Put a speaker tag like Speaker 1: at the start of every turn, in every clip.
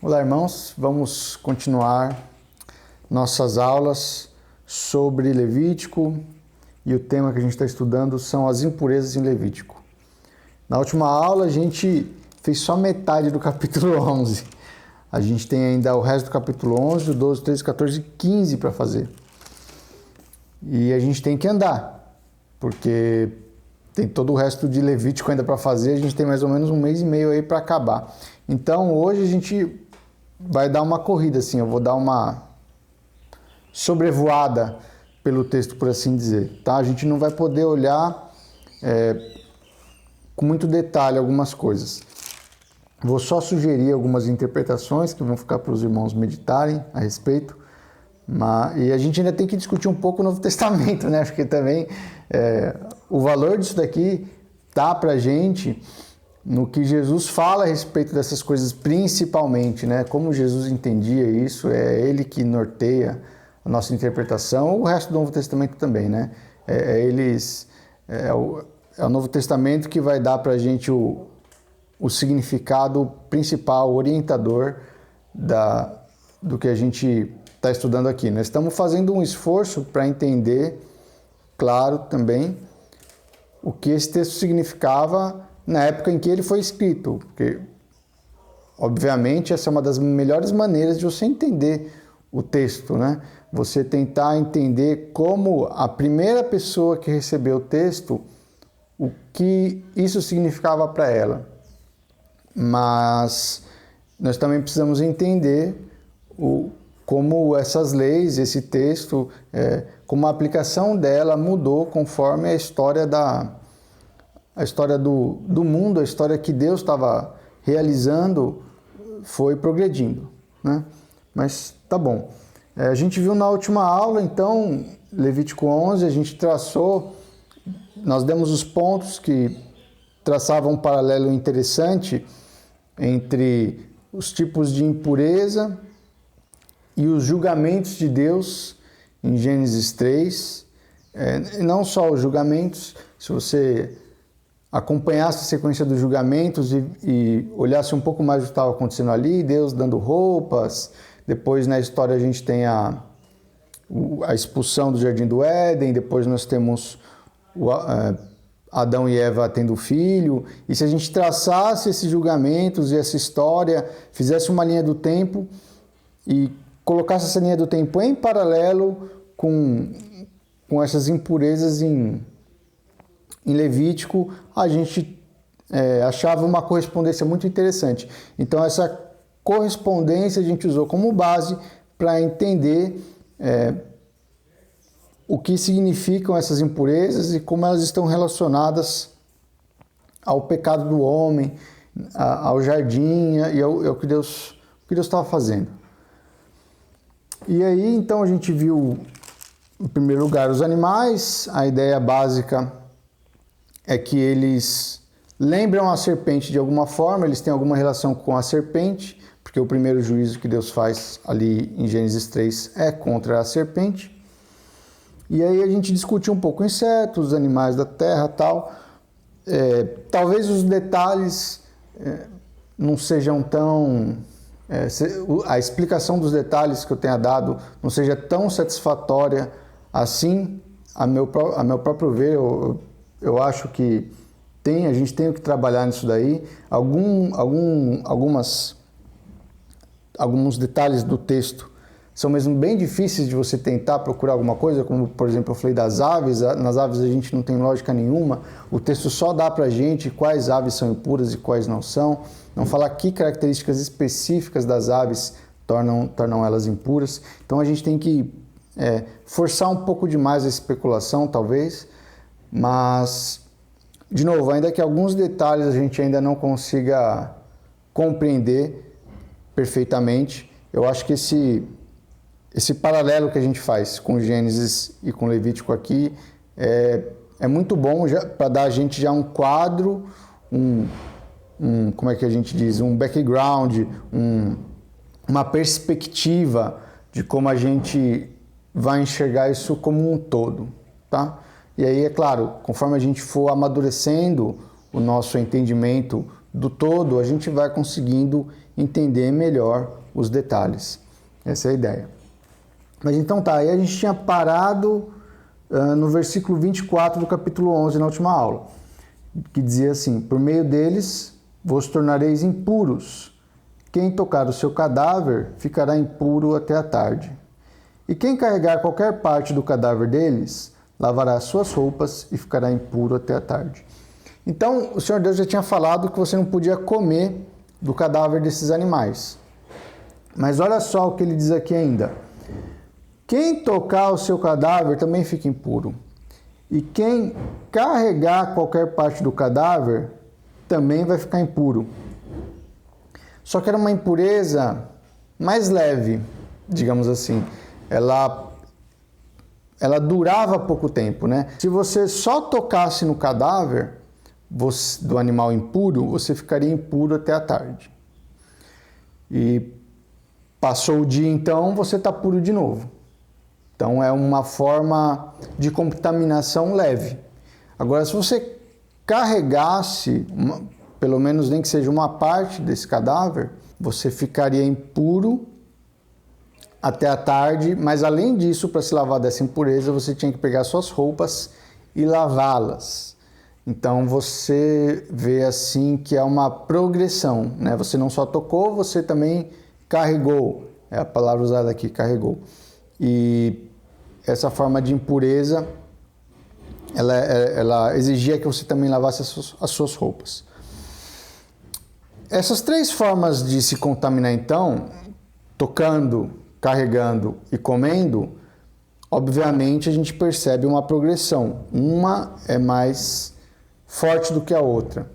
Speaker 1: Olá, irmãos. Vamos continuar nossas aulas sobre Levítico e o tema que a gente está estudando são as impurezas em Levítico. Na última aula a gente fez só metade do capítulo 11. A gente tem ainda o resto do capítulo 11, o 12, 13, 14 e 15 para fazer. E a gente tem que andar, porque tem todo o resto de Levítico ainda para fazer. A gente tem mais ou menos um mês e meio aí para acabar. Então hoje a gente vai dar uma corrida, assim, eu vou dar uma sobrevoada pelo texto, por assim dizer, tá? A gente não vai poder olhar com muito detalhe algumas coisas. Vou só sugerir algumas interpretações que vão ficar para os irmãos meditarem a respeito. E a gente ainda tem que discutir um pouco o Novo Testamento, né? Porque também o valor disso daqui tá para a gente no que Jesus fala a respeito dessas coisas, principalmente, né? Como Jesus entendia isso, é ele que norteia a nossa interpretação, o resto do Novo Testamento também, né? É o Novo Testamento que vai dar para a gente o significado principal, o orientador do que a gente está estudando aqui. Nós estamos fazendo um esforço para entender, claro, também, o que esse texto significava na época em que ele foi escrito, porque, obviamente, essa é uma das melhores maneiras de você entender o texto, né? Você tentar entender como a primeira pessoa que recebeu o texto, o que isso significava para ela. Mas nós também precisamos entender como essas leis, esse texto, como a aplicação dela mudou conforme a história do mundo, a história que Deus estava realizando foi progredindo, né? Mas tá bom. A gente viu na última aula, então, Levítico 11, a gente nós demos os pontos que traçavam um paralelo interessante entre os tipos de impureza e os julgamentos de Deus em Gênesis 3. Não só os julgamentos, se você acompanhasse a sequência dos julgamentos e olhasse um pouco mais o que estava acontecendo ali, Deus dando roupas, depois na história a gente tem a expulsão do Jardim do Éden, depois nós temos Adão e Eva tendo filho, e se a gente traçasse esses julgamentos e essa história, fizesse uma linha do tempo e colocasse essa linha do tempo em paralelo com essas impurezas em Levítico, a gente achava uma correspondência muito interessante. Então essa correspondência a gente usou como base para entender o que significam essas impurezas e como elas estão relacionadas ao pecado do homem, ao jardim e ao que Deus estava fazendo. E aí, então, a gente viu, em primeiro lugar, os animais. A ideia básica é que eles lembram a serpente de alguma forma, eles têm alguma relação com a serpente, porque o primeiro juízo que Deus faz ali em Gênesis 3 é contra a serpente. E aí a gente discutiu um pouco insetos, animais da terra e tal. Talvez os detalhes não sejam tão... a explicação dos detalhes que eu tenha dado não seja tão satisfatória assim, a meu próprio ver. Eu acho que a gente tem que trabalhar nisso daí. Alguns detalhes do texto são mesmo bem difíceis de você tentar procurar alguma coisa, como, por exemplo, eu falei das aves. Nas aves a gente não tem lógica nenhuma. O texto só dá pra gente quais aves são impuras e quais não são. Não fala que características específicas das aves tornam elas impuras. Então a gente tem que forçar um pouco demais a especulação, talvez. Mas, de novo, ainda que alguns detalhes a gente ainda não consiga compreender perfeitamente, eu acho que esse paralelo que a gente faz com Gênesis e com Levítico aqui é muito bom para dar a gente já um quadro, como é que a gente diz, um background, uma perspectiva de como a gente vai enxergar isso como um todo, tá? E aí, é claro, conforme a gente for amadurecendo o nosso entendimento do todo, a gente vai conseguindo entender melhor os detalhes. Essa é a ideia. Mas então tá, aí a gente tinha parado no versículo 24 do capítulo 11 na última aula, que dizia assim: por meio deles vos tornareis impuros. Quem tocar o seu cadáver ficará impuro até a tarde. E quem carregar qualquer parte do cadáver deles, lavará suas roupas e ficará impuro até a tarde. Então, o Senhor Deus já tinha falado que você não podia comer do cadáver desses animais. Mas olha só o que ele diz aqui ainda. Quem tocar o seu cadáver também fica impuro. E quem carregar qualquer parte do cadáver também vai ficar impuro. Só que era uma impureza mais leve, digamos assim. Ela durava pouco tempo, né? Se você só tocasse no cadáver do animal impuro, você ficaria impuro até a tarde. E passou o dia, então, você está puro de novo. Então, é uma forma de contaminação leve. Agora, se você carregasse, pelo menos nem que seja uma parte desse cadáver, você ficaria impuro até a tarde, mas além disso, para se lavar dessa impureza, você tinha que pegar suas roupas e lavá-las. Então você vê assim que é uma progressão, né? Você não só tocou, você também carregou. É a palavra usada aqui, carregou. E essa forma de impureza, ela exigia que você também lavasse as suas roupas. Essas três formas de se contaminar, então, tocando, carregando e comendo, obviamente a gente percebe uma progressão. Uma é mais forte do que a outra.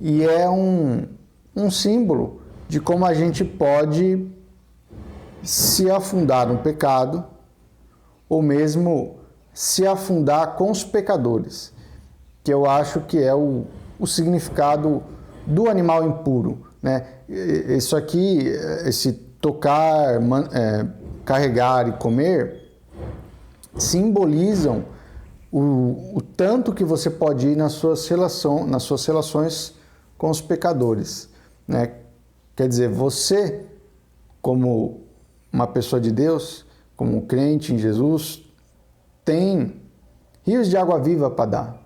Speaker 1: E é um símbolo de como a gente pode se afundar no pecado ou mesmo se afundar com os pecadores, que eu acho que é o significado do animal impuro, né? Isso aqui, esse tocar, carregar e comer, simbolizam o tanto que você pode ir nas suas relações com os pecadores, né? Quer dizer, você, como uma pessoa de Deus, como um crente em Jesus, tem rios de água viva para dar,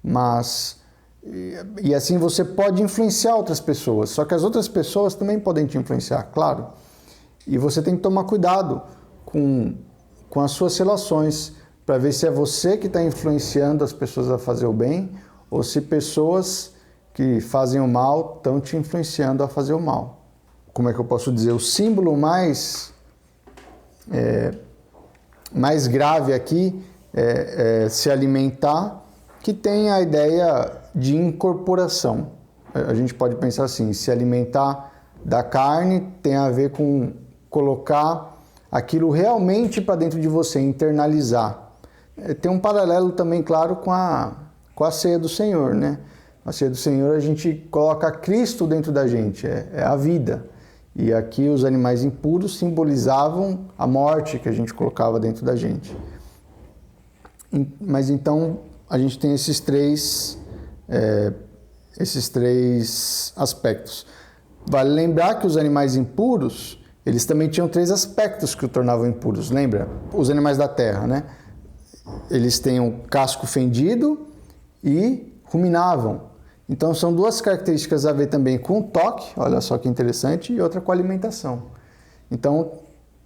Speaker 1: mas e assim você pode influenciar outras pessoas, só que as outras pessoas também podem te influenciar, claro. E você tem que tomar cuidado com as suas relações, para ver se é você que está influenciando as pessoas a fazer o bem, ou se pessoas que fazem o mal estão te influenciando a fazer o mal. Como é que eu posso dizer? O símbolo mais grave aqui é se alimentar, que tem a ideia de incorporação. A gente pode pensar assim, se alimentar da carne tem a ver com colocar aquilo realmente para dentro de você, internalizar. Tem um paralelo também, claro, com a ceia do Senhor, né? Na ceia do Senhor a gente coloca Cristo dentro da gente, é a vida. E aqui os animais impuros simbolizavam a morte que a gente colocava dentro da gente. Mas então a gente tem esses três aspectos. Vale lembrar que os animais impuros, eles também tinham três aspectos que o tornavam impuros, lembra? Os animais da terra, né? Eles têm um casco fendido e ruminavam. Então são duas características a ver também com o toque, olha só que interessante, e outra com a alimentação. Então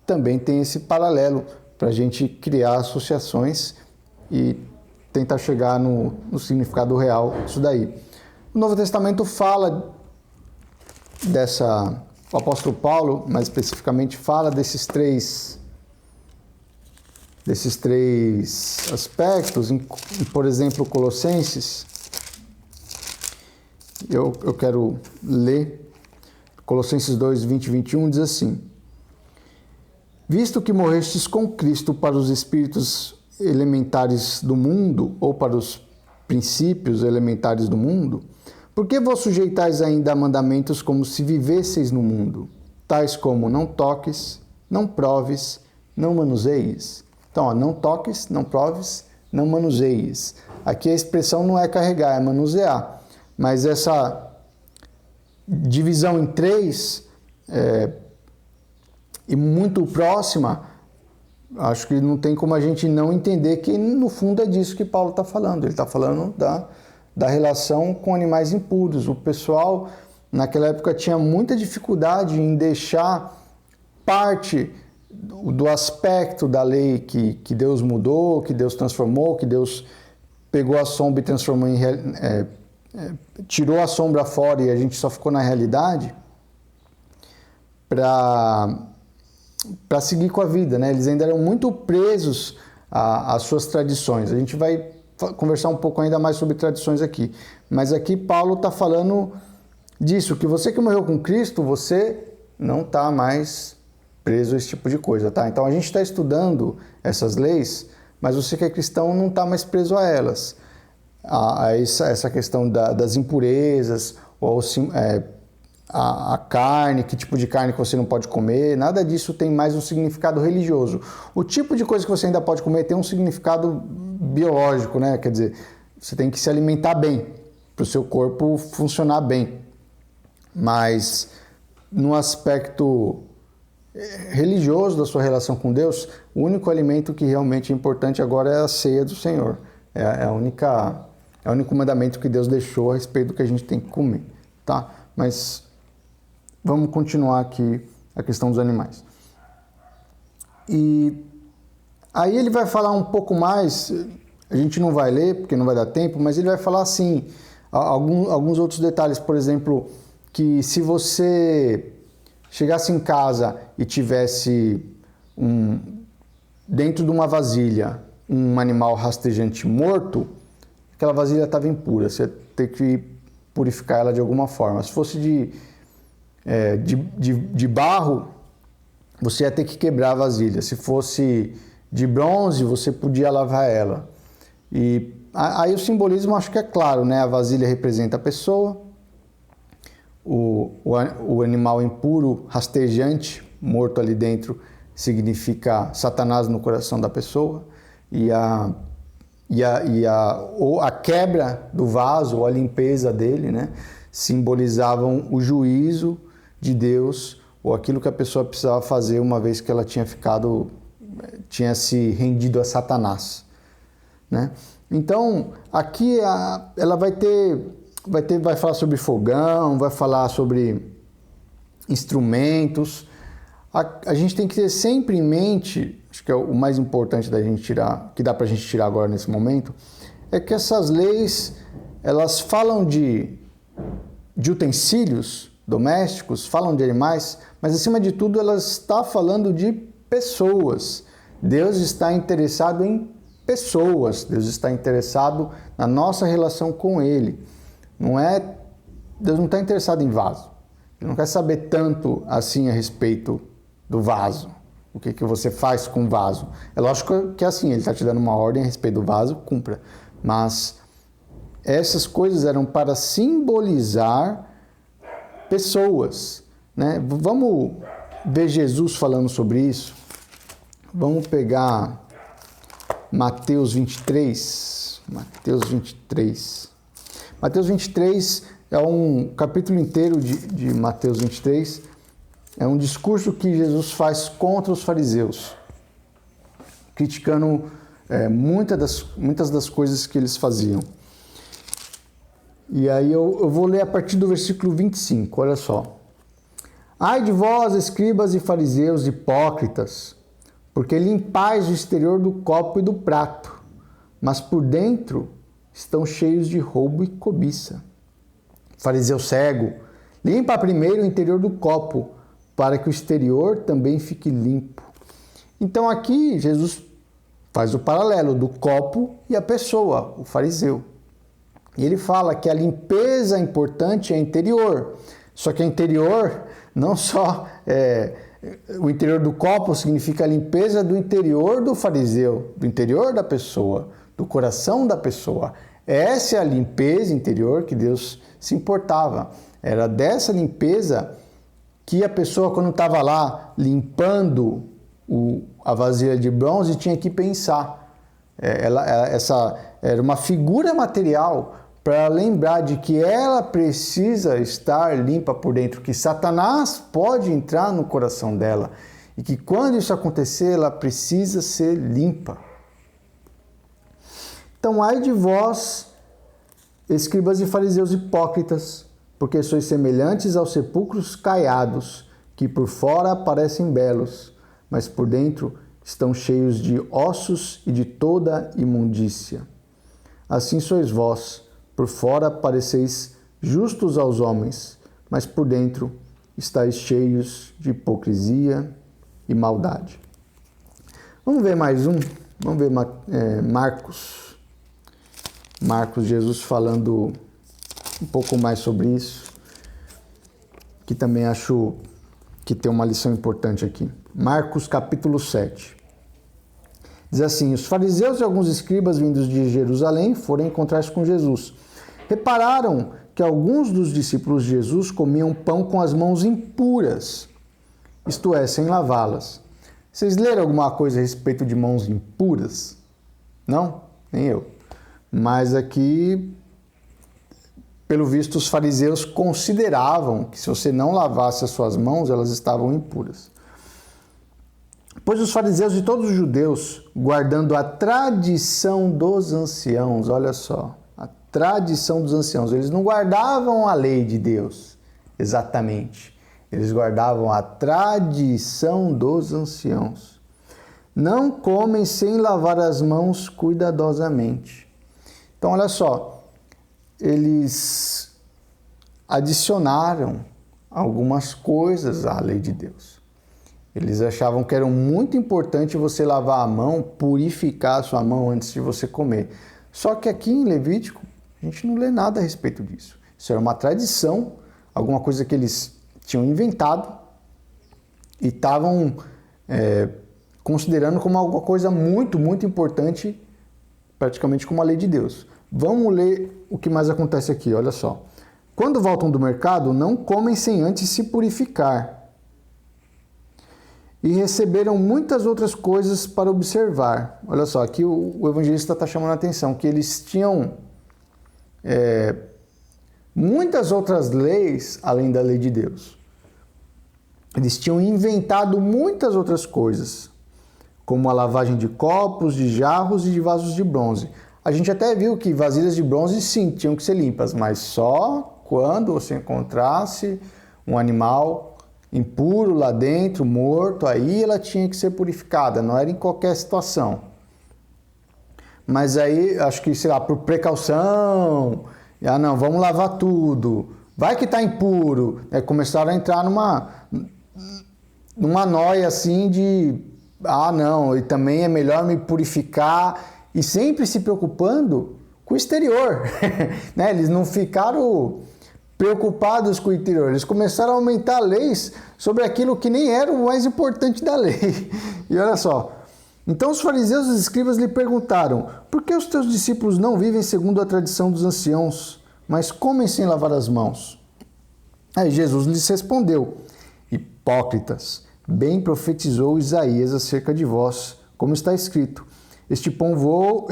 Speaker 1: também tem esse paralelo para a gente criar associações e tentar chegar no significado real disso daí. O Novo Testamento fala o apóstolo Paulo, mais especificamente, fala desses três aspectos, por exemplo, Colossenses. Eu quero ler Colossenses 2, 20 e 21, diz assim: visto que morrestes com Cristo para os espíritos elementares do mundo, ou para os princípios elementares do mundo, por que vos sujeitais ainda a mandamentos como se vivesseis no mundo, tais como não toques, não proves, não manuseis? Então, não toques, não proves, não manuseis. Aqui a expressão não é carregar, é manusear. Mas essa divisão em três e muito próxima, acho que não tem como a gente não entender que no fundo é disso que Paulo está falando. Ele está falando da relação com animais impuros. O pessoal naquela época tinha muita dificuldade em deixar parte do aspecto da lei que Deus mudou, que Deus transformou, que Deus pegou a sombra e transformou em tirou a sombra fora e a gente só ficou na realidade, para seguir com a vida, né? Eles ainda eram muito presos às suas tradições. A gente vai conversar um pouco ainda mais sobre tradições aqui, mas aqui Paulo está falando disso, que você que morreu com Cristo, você não está mais preso a esse tipo de coisa, tá? Então a gente está estudando essas leis, mas você que é cristão não está mais preso a elas, a essa questão das impurezas, ou a carne, que tipo de carne que você não pode comer, nada disso tem mais um significado religioso. O tipo de coisa que você ainda pode comer tem um significado biológico, né? Quer dizer, você tem que se alimentar bem, para o seu corpo funcionar bem. Mas no aspecto religioso da sua relação com Deus, o único alimento que realmente é importante agora é a ceia do Senhor. É o único mandamento que Deus deixou a respeito do que a gente tem que comer, tá? Mas vamos continuar aqui a questão dos animais. E aí ele vai falar um pouco mais, a gente não vai ler porque não vai dar tempo, mas ele vai falar assim, alguns outros detalhes, por exemplo, que se você chegasse em casa e tivesse dentro de uma vasilha um animal rastejante morto, aquela vasilha estava impura, você ia ter que purificar ela de alguma forma. Se fosse de barro, você ia ter que quebrar a vasilha. Se fosse de bronze, você podia lavar ela. E aí o simbolismo acho que é claro, né? A vasilha representa a pessoa, o animal impuro, rastejante, morto ali dentro, significa Satanás no coração da pessoa, e a quebra do vaso, ou a limpeza dele, né, simbolizavam o juízo de Deus, ou aquilo que a pessoa precisava fazer uma vez que ela tinha se rendido a Satanás, né? Então, aqui ela vai falar sobre fogão, vai falar sobre instrumentos. A gente tem que ter sempre em mente, acho que é o mais importante da gente tirar, que dá pra gente tirar agora nesse momento, é que essas leis, elas falam de utensílios domésticos, falam de animais, mas acima de tudo elas estão falando de pessoas. Deus está interessado em pessoas, Deus está interessado na nossa relação com Ele. Deus não está interessado em vaso. Ele não quer saber tanto assim a respeito do vaso. O que você faz com o vaso. É lógico que é assim, ele está te dando uma ordem a respeito do vaso, cumpra. Mas essas coisas eram para simbolizar pessoas, né? Vamos ver Jesus falando sobre isso. Vamos pegar Mateus 23. Mateus 23. Mateus 23 é um capítulo inteiro de Mateus 23. É um discurso que Jesus faz contra os fariseus, criticando muitas das coisas que eles faziam. E aí eu vou ler a partir do versículo 25, olha só. Ai de vós, escribas e fariseus hipócritas, porque limpais o exterior do copo e do prato, mas por dentro estão cheios de roubo e cobiça. Fariseu cego, limpa primeiro o interior do copo, para que o exterior também fique limpo. Então aqui Jesus faz o paralelo do copo e a pessoa, o fariseu. E ele fala que a limpeza importante é interior. Só que interior, não só o interior do copo significa a limpeza do interior do fariseu, do interior da pessoa, do coração da pessoa. Essa é a limpeza interior que Deus se importava. Era dessa limpeza que a pessoa, quando estava lá limpando a vasilha de bronze, tinha que pensar. Essa era uma figura material para lembrar de que ela precisa estar limpa por dentro, que Satanás pode entrar no coração dela e que quando isso acontecer, ela precisa ser limpa. Então, ai de vós, escribas e fariseus hipócritas, porque sois semelhantes aos sepulcros caiados, que por fora parecem belos, mas por dentro estão cheios de ossos e de toda imundícia. Assim sois vós, por fora pareceis justos aos homens, mas por dentro estáis cheios de hipocrisia e maldade. Vamos ver mais um? Vamos ver Marcos. Marcos, Jesus falando um pouco mais sobre isso, que também acho que tem uma lição importante aqui. Marcos capítulo 7. Diz assim: os fariseus e alguns escribas vindos de Jerusalém foram encontrar-se com Jesus. Repararam que alguns dos discípulos de Jesus comiam pão com as mãos impuras, isto é, sem lavá-las. Vocês leram alguma coisa a respeito de mãos impuras? Não? Nem eu. Mas aqui, pelo visto, os fariseus consideravam que se você não lavasse as suas mãos, elas estavam impuras. Pois os fariseus e todos os judeus, guardando a tradição dos anciãos, olha só, a tradição dos anciãos, eles não guardavam a lei de Deus, exatamente. Eles guardavam a tradição dos anciãos. Não comem sem lavar as mãos cuidadosamente. Então, olha só, eles adicionaram algumas coisas à lei de Deus. Eles achavam que era muito importante você lavar a mão, purificar a sua mão antes de você comer. Só que aqui em Levítico, a gente não lê nada a respeito disso. Isso era uma tradição, alguma coisa que eles tinham inventado e estavam considerando como alguma coisa muito, muito importante, praticamente como a lei de Deus. Vamos ler o que mais acontece aqui, olha só. Quando voltam do mercado, não comem sem antes se purificar. E receberam muitas outras coisas para observar. Olha só, aqui o evangelista está chamando a atenção, que eles tinham muitas outras leis além da lei de Deus. Eles tinham inventado muitas outras coisas, como a lavagem de copos, de jarros e de vasos de bronze. A gente até viu que vasilhas de bronze, sim, tinham que ser limpas, mas só quando você encontrasse um animal impuro lá dentro, morto, aí ela tinha que ser purificada, não era em qualquer situação. Mas aí, acho que, sei lá, por precaução, não, vamos lavar tudo, vai que está impuro. Começaram a entrar numa noia assim de, não, e também é melhor me purificar, e sempre se preocupando com o exterior. Né? Eles não ficaram preocupados com o interior, eles começaram a aumentar leis sobre aquilo que nem era o mais importante da lei. E olha só, então os fariseus e os escribas lhe perguntaram: por que os teus discípulos não vivem segundo a tradição dos anciãos, mas comem sem lavar as mãos? Aí Jesus lhes respondeu: hipócritas, bem profetizou Isaías acerca de vós, como está escrito: este povo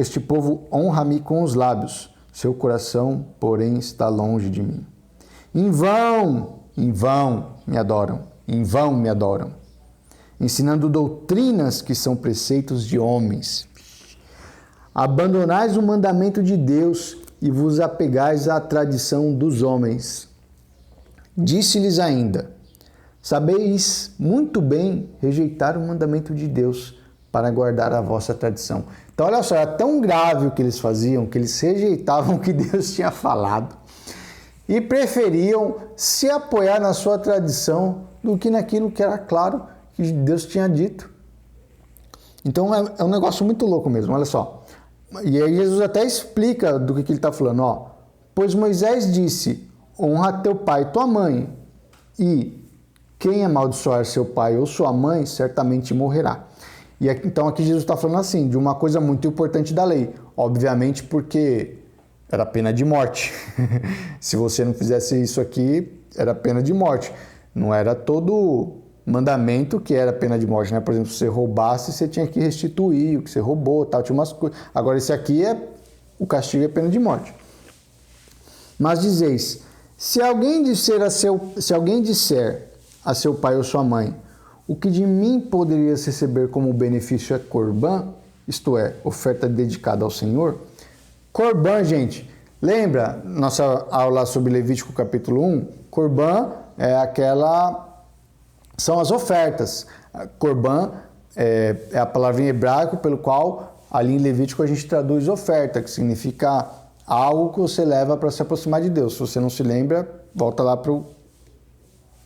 Speaker 1: honra-me com os lábios, seu coração, porém, está longe de mim. Em vão me adoram, ensinando doutrinas que são preceitos de homens. Abandonais o mandamento de Deus e vos apegais à tradição dos homens. Disse-lhes ainda: sabeis muito bem rejeitar o mandamento de Deus para guardar a vossa tradição. Então, olha só, era tão grave o que eles faziam, que eles rejeitavam o que Deus tinha falado e preferiam se apoiar na sua tradição do que naquilo que era claro que Deus tinha dito. Então, é um negócio muito louco mesmo, olha só. E aí Jesus até explica do que ele está falando, pois Moisés disse: honra teu pai e tua mãe, e quem amaldiçoar seu pai ou sua mãe certamente morrerá. E então aqui Jesus está falando assim, de uma coisa muito importante da lei, obviamente porque era pena de morte. Se você não fizesse isso aqui, era pena de morte. Não era todo mandamento que era pena de morte, né? Por exemplo, se você roubasse, você tinha que restituir o que você roubou, tal, tinha umas coisas. Agora esse aqui o castigo é pena de morte. Mas dizeis, se alguém disser a seu pai ou sua mãe, o que de mim poderias receber como benefício é corbã, isto é, oferta dedicada ao Senhor. Corbã, gente, lembra nossa aula sobre Levítico capítulo 1? Corbã são as ofertas. Corbã é a palavra em hebraico pelo qual ali em Levítico a gente traduz oferta, que significa algo que você leva para se aproximar de Deus. Se você não se lembra, volta lá para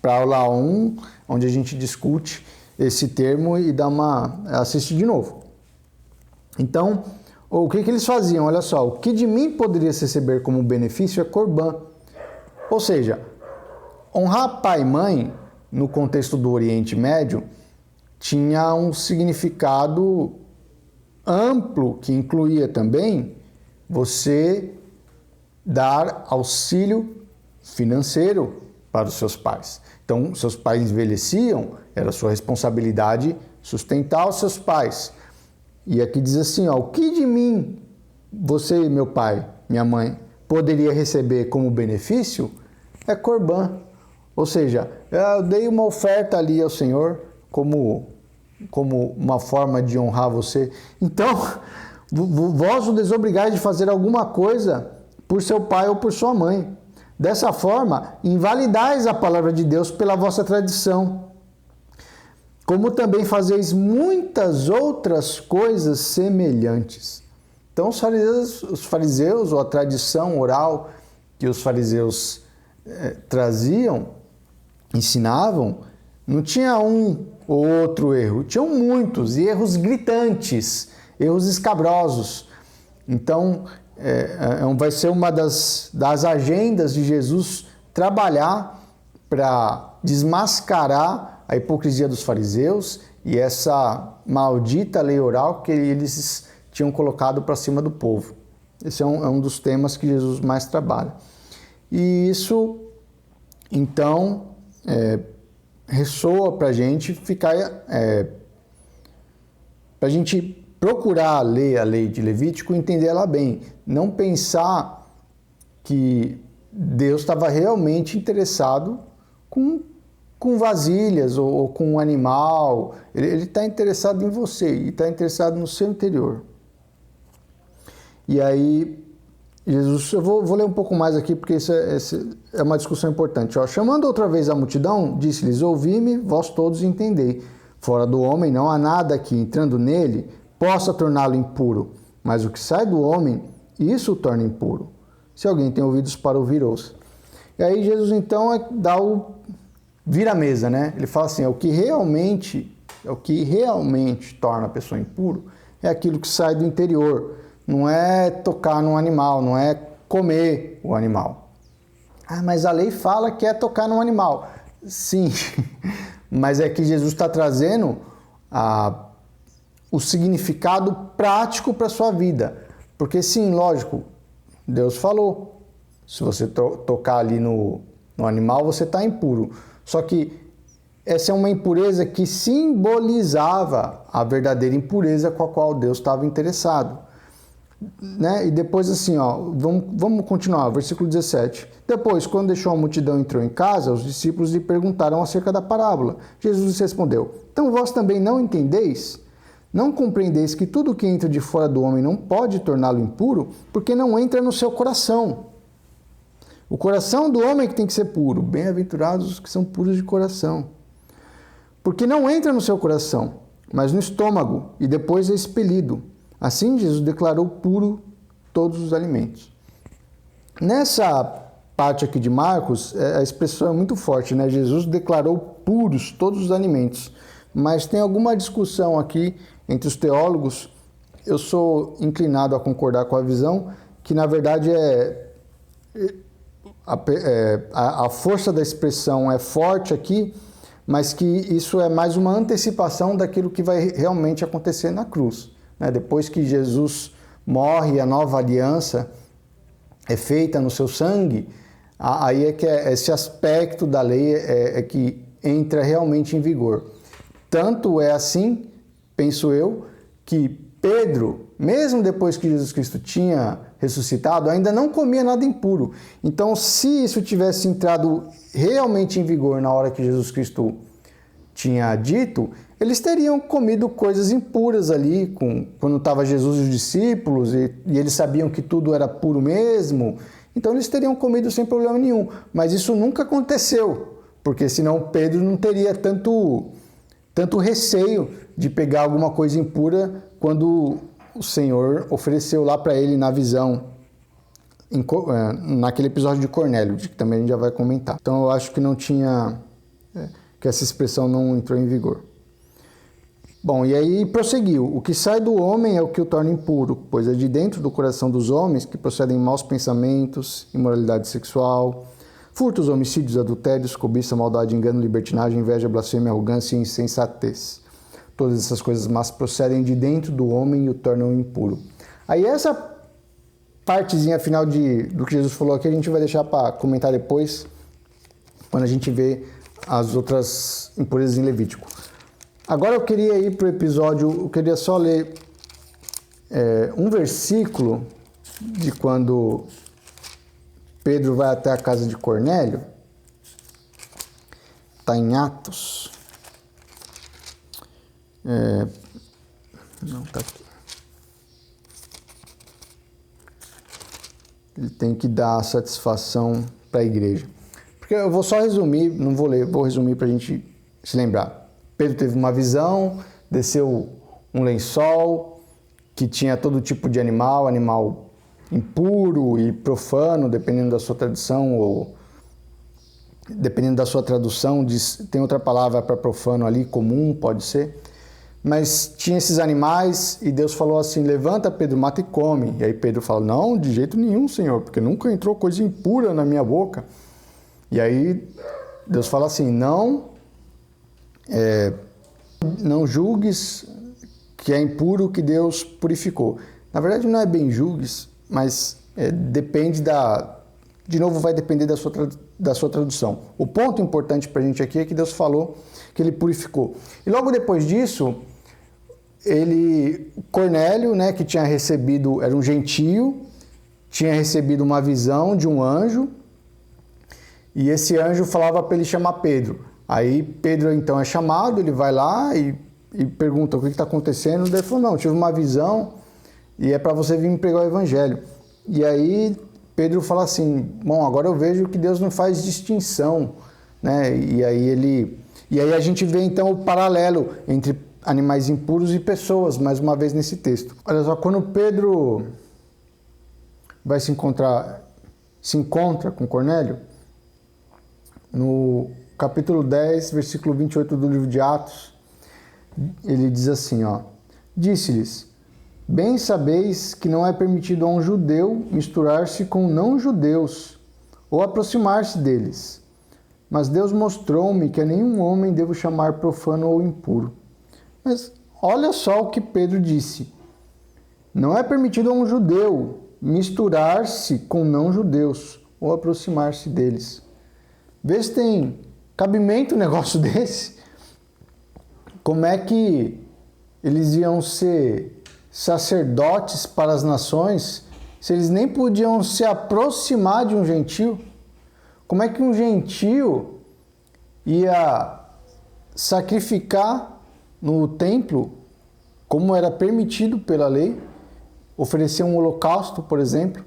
Speaker 1: a aula 1, onde a gente discute esse termo e assiste de novo. Então, o que eles faziam? Olha só, o que de mim poderias receber como benefício é corbã. Ou seja, honrar pai e mãe, no contexto do Oriente Médio, tinha um significado amplo, que incluía também você dar auxílio financeiro para os seus pais. Então, seus pais envelheciam, era sua responsabilidade sustentar os seus pais. E aqui diz assim, ó, o que de mim, você, meu pai, minha mãe, poderia receber como benefício é corbã. Ou seja, eu dei uma oferta ali ao Senhor como uma forma de honrar você. Então, vós o desobrigais de fazer alguma coisa por seu pai ou por sua mãe. Dessa forma, invalidais a palavra de Deus pela vossa tradição, como também fazeis muitas outras coisas semelhantes. Então, os fariseus, ou a tradição oral que os fariseus traziam, ensinavam, não tinha um ou outro erro, tinham muitos, e erros gritantes, erros escabrosos. Então, vai ser uma das agendas de Jesus trabalhar para desmascarar a hipocrisia dos fariseus e essa maldita lei oral que eles tinham colocado para cima do povo. Esse é um dos temas que Jesus mais trabalha. E isso, então, ressoa para a gente ficar... para a gente procurar ler a lei de Levítico e entender ela bem. Não pensar que Deus estava realmente interessado com vasilhas ou com um animal. Ele está interessado em você e está interessado no seu interior. E aí, Jesus, eu vou ler um pouco mais aqui porque isso é uma discussão importante. Ó, chamando outra vez a multidão, disse-lhes, ouvi-me, vós todos entendei. Fora do homem não há nada que, entrando nele, possa torná-lo impuro, mas o que sai do homem, isso o torna impuro. Se alguém tem ouvidos para ouvir, ouça. E aí Jesus então vira a mesa, né? Ele fala assim, o que realmente torna a pessoa impuro é aquilo que sai do interior. Não é tocar num animal, não é comer o animal. Ah, mas a lei fala que é tocar num animal. Sim, mas é que Jesus está trazendo o significado prático para a sua vida. Porque sim, lógico, Deus falou, se você tocar ali no animal, você está impuro. Só que essa é uma impureza que simbolizava a verdadeira impureza com a qual Deus estava interessado. Né? E depois assim, ó, vamos continuar, versículo 17. Depois, quando deixou a multidão e entrou em casa, os discípulos lhe perguntaram acerca da parábola. Jesus lhes respondeu, então vós também não entendeis? Não compreendeis que tudo que entra de fora do homem não pode torná-lo impuro, porque não entra no seu coração. O coração do homem é que tem que ser puro. Bem-aventurados os que são puros de coração. Porque não entra no seu coração, mas no estômago, e depois é expelido. Assim, Jesus declarou puro todos os alimentos. Nessa parte aqui de Marcos, a expressão é muito forte, né? Jesus declarou puros todos os alimentos. Mas tem alguma discussão aqui entre os teólogos. Eu sou inclinado a concordar com a visão que, na verdade, a força da expressão é forte aqui, mas que isso é mais uma antecipação daquilo que vai realmente acontecer na cruz. Né? Depois que Jesus morre, a nova aliança é feita no seu sangue, aí é que esse aspecto da lei é que entra realmente em vigor. Tanto é assim, penso eu, que Pedro, mesmo depois que Jesus Cristo tinha ressuscitado, ainda não comia nada impuro. Então, se isso tivesse entrado realmente em vigor na hora que Jesus Cristo tinha dito, eles teriam comido coisas impuras ali, quando estava Jesus e os discípulos, e eles sabiam que tudo era puro mesmo, então eles teriam comido sem problema nenhum. Mas isso nunca aconteceu, porque senão Pedro não teria tanto receio de pegar alguma coisa impura quando o Senhor ofereceu lá para ele na visão, naquele episódio de Cornélio, que também a gente já vai comentar. Então eu acho que não tinha, que essa expressão não entrou em vigor. Bom, e aí prosseguiu. O que sai do homem é o que o torna impuro, pois é de dentro do coração dos homens que procedem maus pensamentos, imoralidade sexual, furtos, homicídios, adultérios, cobiça, maldade, engano, libertinagem, inveja, blasfêmia, arrogância e insensatez. Todas essas coisas más procedem de dentro do homem e o tornam impuro. Aí essa partezinha final do que Jesus falou aqui a gente vai deixar para comentar depois, quando a gente vê as outras impurezas em Levítico. Agora eu queria ir para o episódio, eu queria só ler um versículo de quando Pedro vai até a casa de Cornélio. Está em Atos. Não, está aqui. Ele tem que dar satisfação para a igreja. Porque eu vou só resumir, não vou ler, vou resumir para a gente se lembrar. Pedro teve uma visão, desceu um lençol que tinha todo tipo de animal impuro e profano, dependendo da sua tradição, ou dependendo da sua tradução, tem outra palavra para profano ali, comum, pode ser. Mas tinha esses animais e Deus falou assim, levanta Pedro, mata e come. E aí Pedro fala, não, de jeito nenhum, Senhor, porque nunca entrou coisa impura na minha boca. E aí Deus fala assim, não julgues que é impuro que Deus purificou. Na verdade não é bem julgues, mas depende de novo vai depender da sua tradução. O ponto importante para a gente aqui é que Deus falou que ele purificou. E logo depois disso, Cornélio, né, que tinha recebido, era um gentio, tinha recebido uma visão de um anjo, e esse anjo falava para ele chamar Pedro. Aí Pedro então é chamado, ele vai lá e pergunta o que está acontecendo. Ele falou, não, tive uma visão e é para você vir me pregar o evangelho. E aí Pedro fala assim, bom, agora eu vejo que Deus não faz distinção, né? E aí a gente vê então o paralelo entre animais impuros e pessoas, mais uma vez nesse texto. Olha só, quando Pedro se encontra com Cornélio, no capítulo 10, versículo 28 do livro de Atos, ele diz assim, ó, disse-lhes, bem sabeis que não é permitido a um judeu misturar-se com não-judeus ou aproximar-se deles, mas Deus mostrou-me que a nenhum homem devo chamar profano ou impuro. Mas olha só o que Pedro disse, não é permitido a um judeu misturar-se com não-judeus ou aproximar-se deles. Vê se tem cabimento um negócio desse. Como é que eles iam ser sacerdotes para as nações se eles nem podiam se aproximar de um gentio? Como é que um gentio ia sacrificar no templo, como era permitido pela lei, oferecer um holocausto, por exemplo,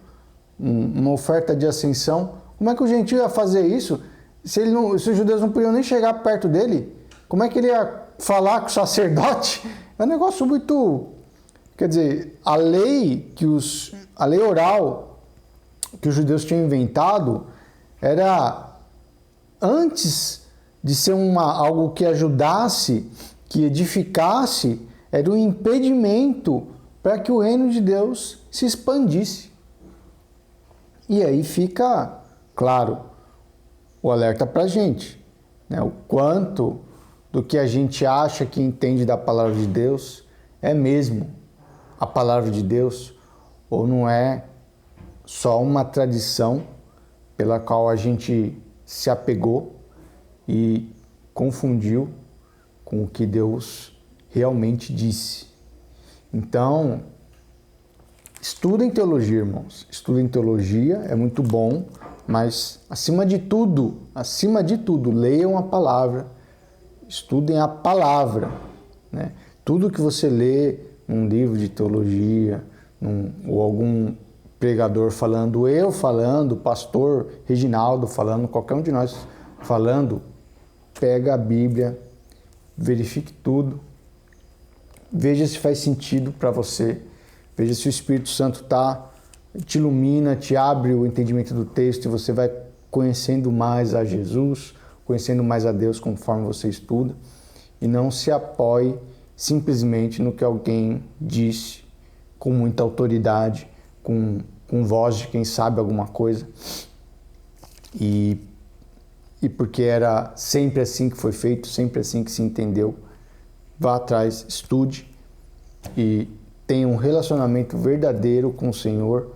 Speaker 1: uma oferta de ascensão? Como é que o gentio ia fazer isso se os judeus não podiam nem chegar perto dele? Como é que ele ia falar com o sacerdote? É um negócio muito... Quer dizer, a lei oral que os judeus tinham inventado era, antes de ser algo que ajudasse, que edificasse, era um impedimento para que o reino de Deus se expandisse. E aí fica, claro, o alerta para a gente, né? O quanto do que a gente acha que entende da palavra de Deus é mesmo a palavra de Deus, ou não é só uma tradição pela qual a gente se apegou e confundiu com o que Deus realmente disse. Então, Estudem teologia, irmãos. Estudem teologia, é muito bom, mas acima de tudo, leiam a palavra, estudem a palavra, né? Tudo que você lê num livro de teologia, ou algum pregador falando, eu falando, pastor Reginaldo falando, qualquer um de nós falando, pega a Bíblia, verifique tudo, veja se faz sentido para você, veja se o Espírito Santo te ilumina, te abre o entendimento do texto e você vai conhecendo mais a Jesus, conhecendo mais a Deus conforme você estuda, e não se apoie simplesmente no que alguém disse com muita autoridade, com voz de quem sabe alguma coisa, e porque era sempre assim que foi feito, sempre assim que se entendeu. Vá atrás, estude e tenha um relacionamento verdadeiro com o Senhor,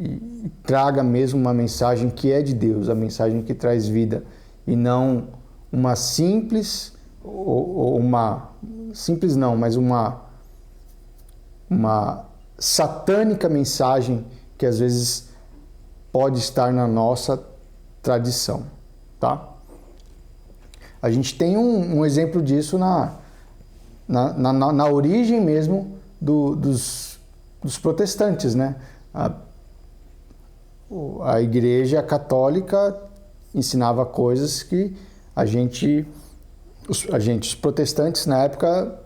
Speaker 1: e traga mesmo uma mensagem que é de Deus, a mensagem que traz vida, e não uma simples, ou uma simples não, mas uma satânica mensagem que às vezes pode estar na nossa tradição, tá? A gente tem um exemplo disso na origem mesmo dos protestantes, né? A Igreja Católica ensinava coisas que os protestantes na época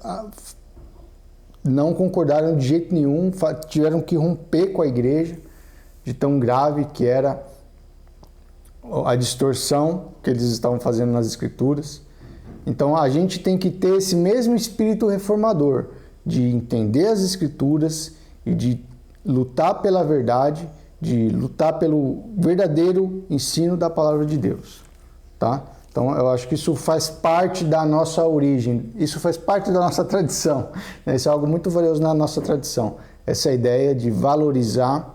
Speaker 1: não concordaram de jeito nenhum, tiveram que romper com a Igreja, de tão grave que era a distorção que eles estavam fazendo nas Escrituras. Então a gente tem que ter esse mesmo espírito reformador, de entender as Escrituras e de lutar pela verdade, de lutar pelo verdadeiro ensino da palavra de Deus, tá? Então eu acho que isso faz parte da nossa origem, isso faz parte da nossa tradição, né? Isso é algo muito valioso na nossa tradição, essa ideia de valorizar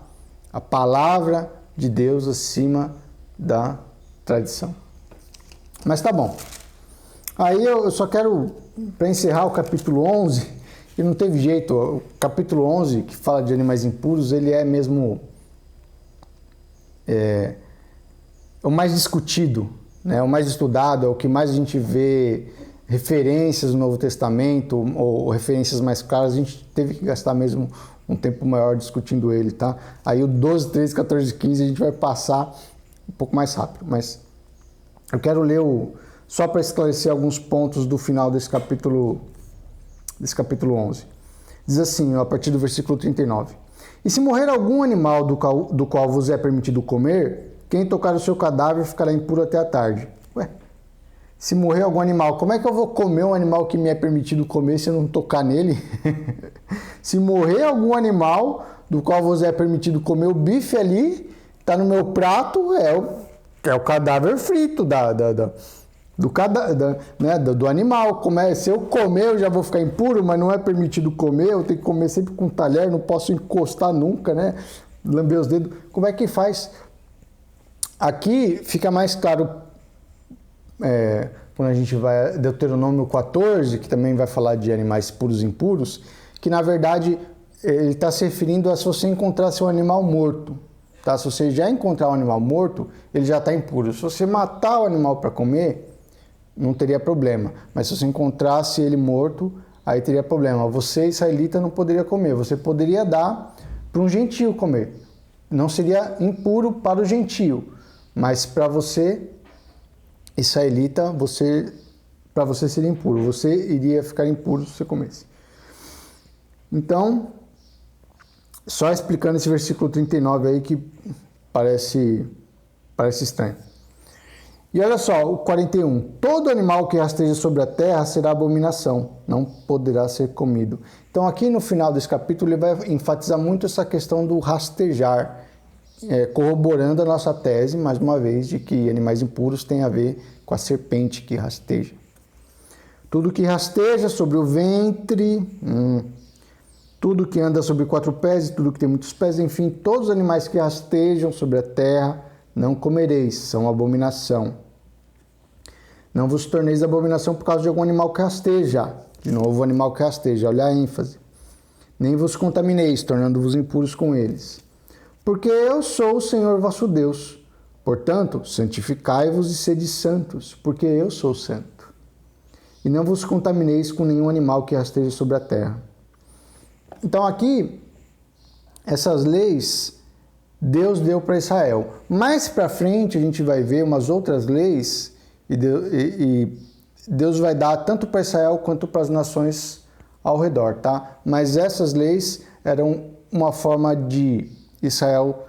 Speaker 1: a palavra de Deus acima da tradição. Mas tá bom. Aí eu só quero, para encerrar o capítulo 11, e não teve jeito, o capítulo 11, que fala de animais impuros, ele é mesmo o mais discutido, né? O mais estudado, é o que mais a gente vê referências no Novo Testamento, ou referências mais claras. A gente teve que gastar mesmo um tempo maior discutindo ele, tá? Aí o 12, 13, 14, 15 a gente vai passar um pouco mais rápido, mas eu quero ler só para esclarecer alguns pontos do final desse capítulo 11. Diz assim, a partir do versículo 39. E se morrer algum animal do qual vos é permitido comer, quem tocar o seu cadáver ficará impuro até a tarde. Ué, se morrer algum animal, como é que eu vou comer um animal que me é permitido comer se eu não tocar nele? Se morrer algum animal do qual vos é permitido comer, o bife ali, está no meu prato, é o cadáver frito do animal. Se eu comer, eu já vou ficar impuro, mas não é permitido comer, eu tenho que comer sempre com talher, não posso encostar nunca, né? Lamber os dedos. Como é que faz? Aqui fica mais claro, quando a gente vai a Deuteronômio 14, que também vai falar de animais puros e impuros, que na verdade ele está se referindo a se você encontrar seu animal morto. Tá? Se você já encontrar um animal morto, ele já está impuro. Se você matar o animal para comer, não teria problema. Mas se você encontrasse ele morto, aí teria problema. Você, israelita, não poderia comer. Você poderia dar para um gentio comer. Não seria impuro para o gentio. Mas para você, israelita, para você seria impuro. Você iria ficar impuro se você comesse. Então, só explicando esse versículo 39 aí que parece estranho. E olha só, o 41. Todo animal que rasteja sobre a terra será abominação, não poderá ser comido. Então aqui no final desse capítulo ele vai enfatizar muito essa questão do rastejar, corroborando a nossa tese, mais uma vez, de que animais impuros têm a ver com a serpente que rasteja. Tudo que rasteja sobre o ventre, tudo que anda sobre 4 pés e tudo que tem muitos pés, enfim, todos os animais que rastejam sobre a terra, não comereis, são abominação. Não vos torneis abominação por causa de algum animal que rasteja. De novo, o animal que rasteja, olha a ênfase. nem vos contamineis, tornando-vos impuros com eles. Porque eu sou o Senhor vosso Deus. Portanto, santificai-vos e sede santos, porque eu sou santo. E não vos contamineis com nenhum animal que rasteje sobre a terra. Então aqui, essas leis Deus deu para Israel. Mais para frente a gente vai ver umas outras leis e Deus vai dar tanto para Israel quanto para as nações ao redor, tá? Mas essas leis eram uma forma de Israel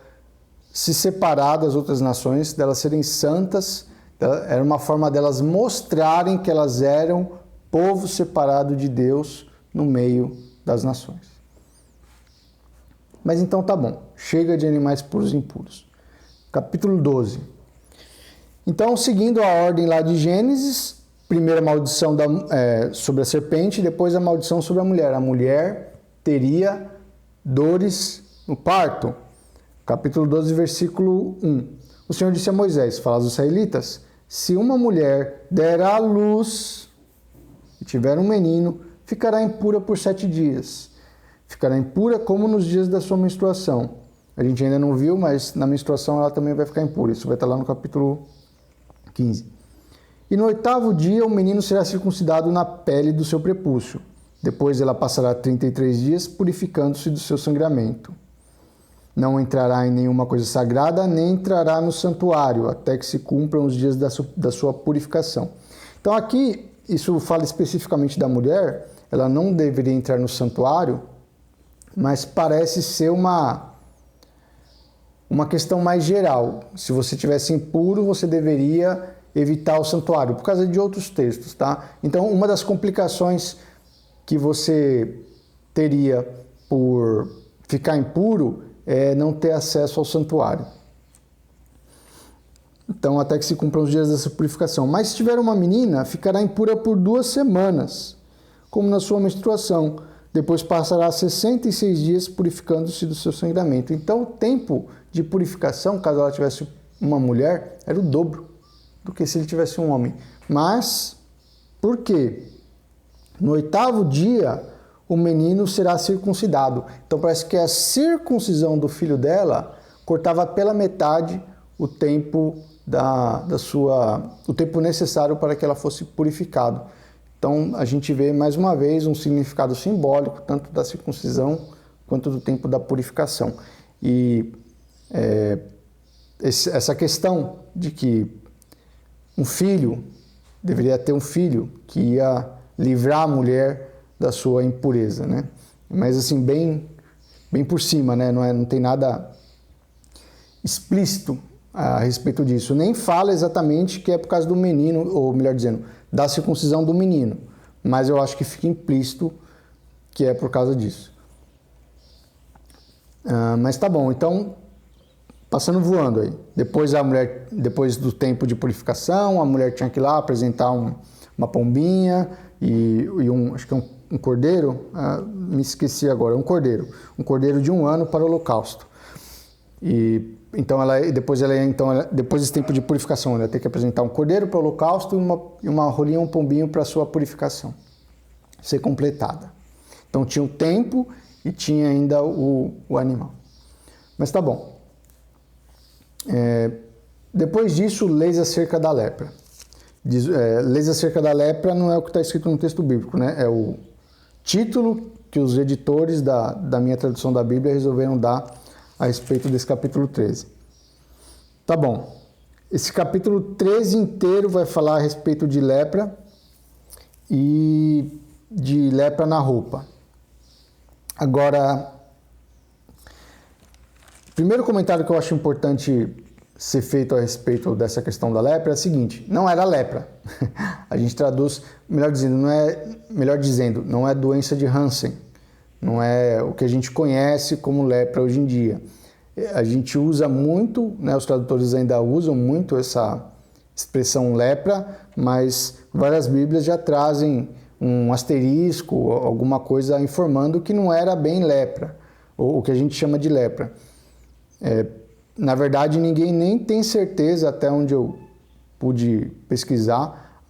Speaker 1: se separar das outras nações, delas serem santas, era uma forma delas mostrarem que elas eram povo separado de Deus no meio das nações. Mas então tá bom, chega de animais puros e impuros. Capítulo 12. Então, seguindo a ordem lá de Gênesis, primeira maldição sobre a serpente, depois a maldição sobre a mulher. A mulher teria dores no parto. Capítulo 12, versículo 1. O Senhor disse a Moisés, fala aos israelitas, se uma mulher der à luz e tiver um menino, ficará impura por 7 dias. Ficará impura como nos dias da sua menstruação. A gente ainda não viu, mas na menstruação ela também vai ficar impura. Isso vai estar lá no capítulo 15. E no 8º dia o menino será circuncidado na pele do seu prepúcio. Depois ela passará 33 dias purificando-se do seu sangramento. Não entrará em nenhuma coisa sagrada, nem entrará no santuário, até que se cumpram os dias da sua purificação. Então aqui, isso fala especificamente da mulher, ela não deveria entrar no santuário, mas parece ser uma questão mais geral. Se você tivesse impuro, você deveria evitar o santuário, por causa de outros textos, tá? Então, uma das complicações que você teria por ficar impuro é não ter acesso ao santuário. Então, até que se cumpram os dias dessa purificação. Mas se tiver uma menina, ficará impura por 2 semanas, como na sua menstruação. Depois passará 66 dias purificando-se do seu sangramento. Então, o tempo de purificação, caso ela tivesse uma mulher, era o dobro do que se ele tivesse um homem. Mas, por quê? No 8º dia, o menino será circuncidado. Então, parece que a circuncisão do filho dela cortava pela metade o tempo o tempo necessário para que ela fosse purificado. Então, a gente vê mais uma vez um significado simbólico, tanto da circuncisão quanto do tempo da purificação. E essa questão de que um filho deveria ter um filho que ia livrar a mulher da sua impureza, né? Mas assim, bem por cima, né? Não tem nada explícito a respeito disso. Nem fala exatamente que é por causa do menino, ou melhor dizendo, da circuncisão do menino. Mas eu acho que fica implícito que é por causa disso. Mas tá bom, então, passando voando aí. Depois do tempo de purificação, a mulher tinha que ir lá apresentar uma pombinha e acho que um cordeiro, me esqueci agora, um cordeiro de 1 ano para o holocausto. E então depois desse tempo de purificação, ela ia ter que apresentar um cordeiro para o holocausto e uma rolinha, um pombinho para a sua purificação ser completada. Então tinha o tempo e tinha ainda o animal. Mas tá bom. Depois disso, leis acerca da lepra. Leis acerca da lepra não é o que está escrito no texto bíblico, né? É o título que os editores da minha tradução da Bíblia resolveram dar a respeito desse capítulo 13. Tá bom. Esse capítulo 13 inteiro vai falar a respeito de lepra e de lepra na roupa. Agora, o primeiro comentário que eu acho importante ser feito a respeito dessa questão da lepra é o seguinte: não era lepra. A gente traduz, melhor dizendo, não é doença de Hansen. Não é o que a gente conhece como lepra hoje em dia. A gente usa muito, né, os tradutores ainda usam muito essa expressão lepra, mas várias Bíblias já trazem um asterisco, alguma coisa informando que não era bem lepra, ou o que a gente chama de lepra. Na verdade, ninguém nem tem certeza, até onde eu pude pesquisar,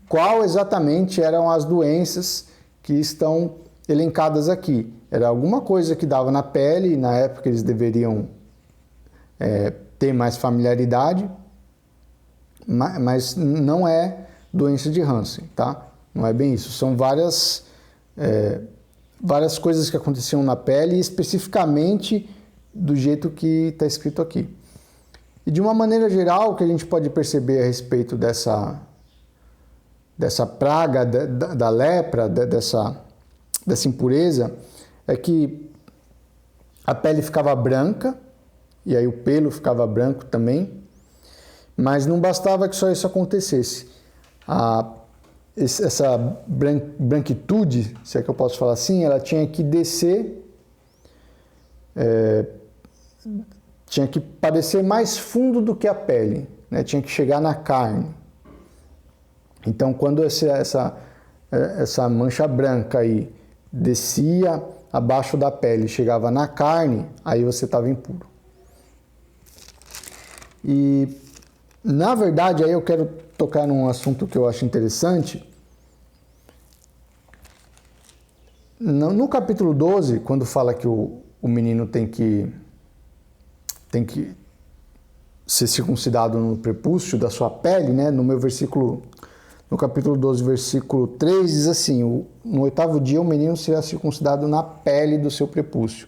Speaker 1: qual exatamente eram as doenças que estão elencadas aqui. Era alguma coisa que dava na pele, e na época eles deveriam ter mais familiaridade, mas não é doença de Hansen, tá? Não é bem isso. São várias coisas que aconteciam na pele, especificamente do jeito que está escrito aqui. E de uma maneira geral, o que a gente pode perceber a respeito dessa praga da lepra, dessa impureza, é que a pele ficava branca, e aí o pelo ficava branco também, mas não bastava que só isso acontecesse. Essa branquitude, se é que eu posso falar assim, ela tinha que descer, tinha que parecer mais fundo do que a pele, né? Tinha que chegar na carne. Então, quando essa mancha branca aí descia abaixo da pele, chegava na carne, aí você estava impuro. E, na verdade, aí eu quero tocar num assunto que eu acho interessante. No capítulo 12, quando fala que o menino tem que ser circuncidado no prepúcio da sua pele, né? No capítulo 12, versículo 3, diz assim: no 8º dia o menino será circuncidado na pele do seu prepúcio.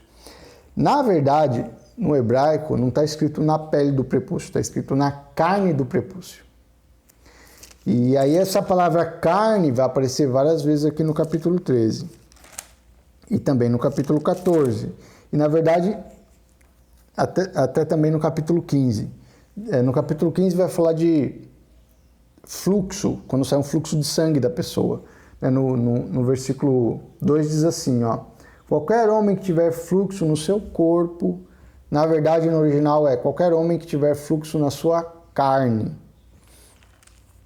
Speaker 1: Na verdade, no hebraico não está escrito na pele do prepúcio, está escrito na carne do prepúcio. E aí essa palavra carne vai aparecer várias vezes aqui no capítulo 13 e também no capítulo 14 e, na verdade, até também no capítulo 15. No capítulo 15 vai falar de fluxo, quando sai um fluxo de sangue da pessoa. No versículo 2 diz assim, ó: qualquer homem que tiver fluxo no seu corpo, na verdade no original é qualquer homem que tiver fluxo na sua carne.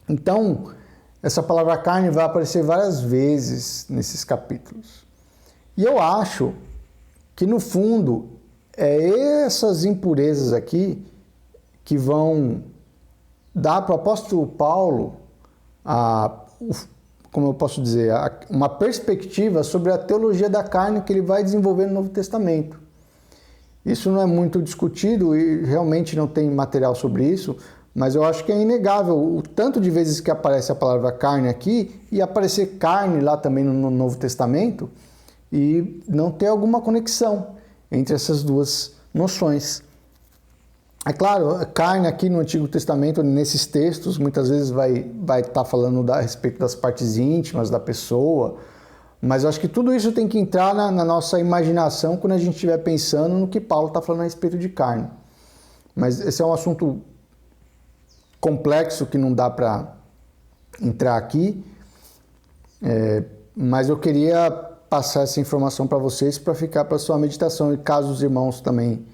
Speaker 1: Então, essa palavra carne vai aparecer várias vezes nesses capítulos. E eu acho que, no fundo, essas impurezas aqui que vão dar para o apóstolo Paulo, como eu posso dizer, uma perspectiva sobre a teologia da carne que ele vai desenvolver no Novo Testamento. Isso não é muito discutido e realmente não tem material sobre isso, mas eu acho que é inegável o tanto de vezes que aparece a palavra carne aqui e aparecer carne lá também no Novo Testamento e não ter alguma conexão entre essas duas noções. É claro, carne aqui no Antigo Testamento, nesses textos, muitas vezes vai estar falando a respeito das partes íntimas da pessoa, mas eu acho que tudo isso tem que entrar na nossa imaginação quando a gente estiver pensando no que Paulo está falando a respeito de carne. Mas esse é um assunto complexo que não dá para entrar aqui, mas eu queria passar essa informação para vocês para ficar para sua meditação, e caso os irmãos também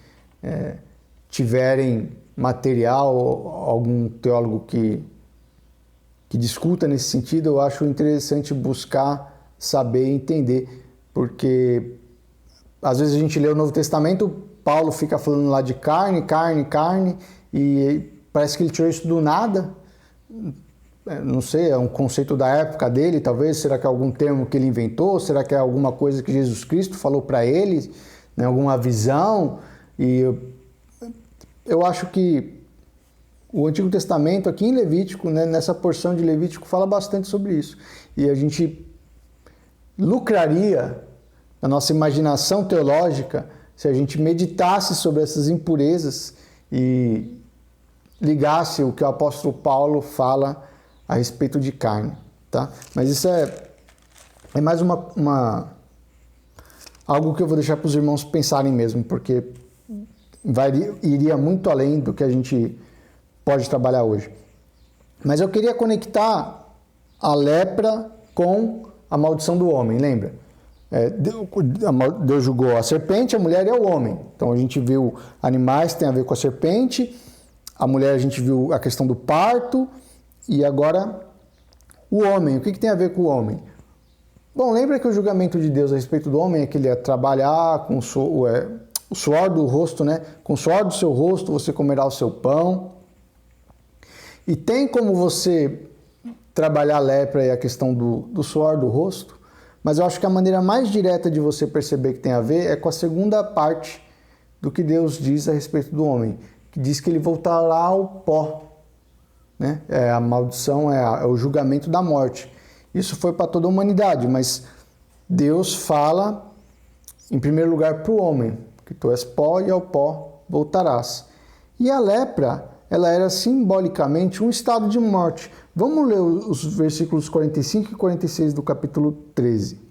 Speaker 1: tiverem material, algum teólogo que discuta nesse sentido, eu acho interessante buscar saber e entender, porque às vezes a gente lê o Novo Testamento, Paulo fica falando lá de carne, e parece que ele tirou isso do nada. Não sei, é um conceito da época dele, talvez. Será que é algum termo que ele inventou? Será que é alguma coisa que Jesus Cristo falou para ele? Né? Alguma visão? E eu acho que o Antigo Testamento, aqui em Levítico, né, nessa porção de Levítico, fala bastante sobre isso. E a gente lucraria na nossa imaginação teológica se a gente meditasse sobre essas impurezas e ligasse o que o apóstolo Paulo fala a respeito de carne, tá? Mas isso é mais algo que eu vou deixar para os irmãos pensarem mesmo, porque iria muito além do que a gente pode trabalhar hoje. Mas eu queria conectar a lepra com a maldição do homem, lembra? Deus julgou a serpente, a mulher e o homem. Então a gente viu animais, tem a ver com a serpente, a mulher a gente viu a questão do parto, e agora o homem. O que tem a ver com o homem? Bom, lembra que o julgamento de Deus a respeito do homem é que ele ia trabalhar com o suor do rosto, né? Com o suor do seu rosto você comerá o seu pão. E tem como você trabalhar a lepra e a questão do suor do rosto? Mas eu acho que a maneira mais direta de você perceber que tem a ver é com a segunda parte do que Deus diz a respeito do homem, que diz que ele voltará ao pó. Né? A maldição é o julgamento da morte. Isso foi para toda a humanidade, mas Deus fala, em primeiro lugar, para o homem, que tu és pó e ao pó voltarás. E a lepra, ela era simbolicamente um estado de morte. Vamos ler os versículos 45 e 46 do capítulo 13.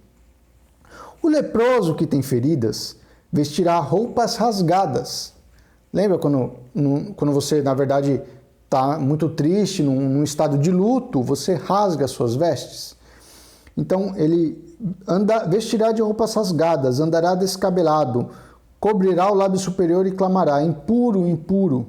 Speaker 1: O leproso que tem feridas vestirá roupas rasgadas. Lembra quando você, na verdade, está muito triste, num estado de luto, você rasga as suas vestes? Então, ele vestirá de roupas rasgadas, andará descabelado, cobrirá o lábio superior e clamará, impuro, impuro.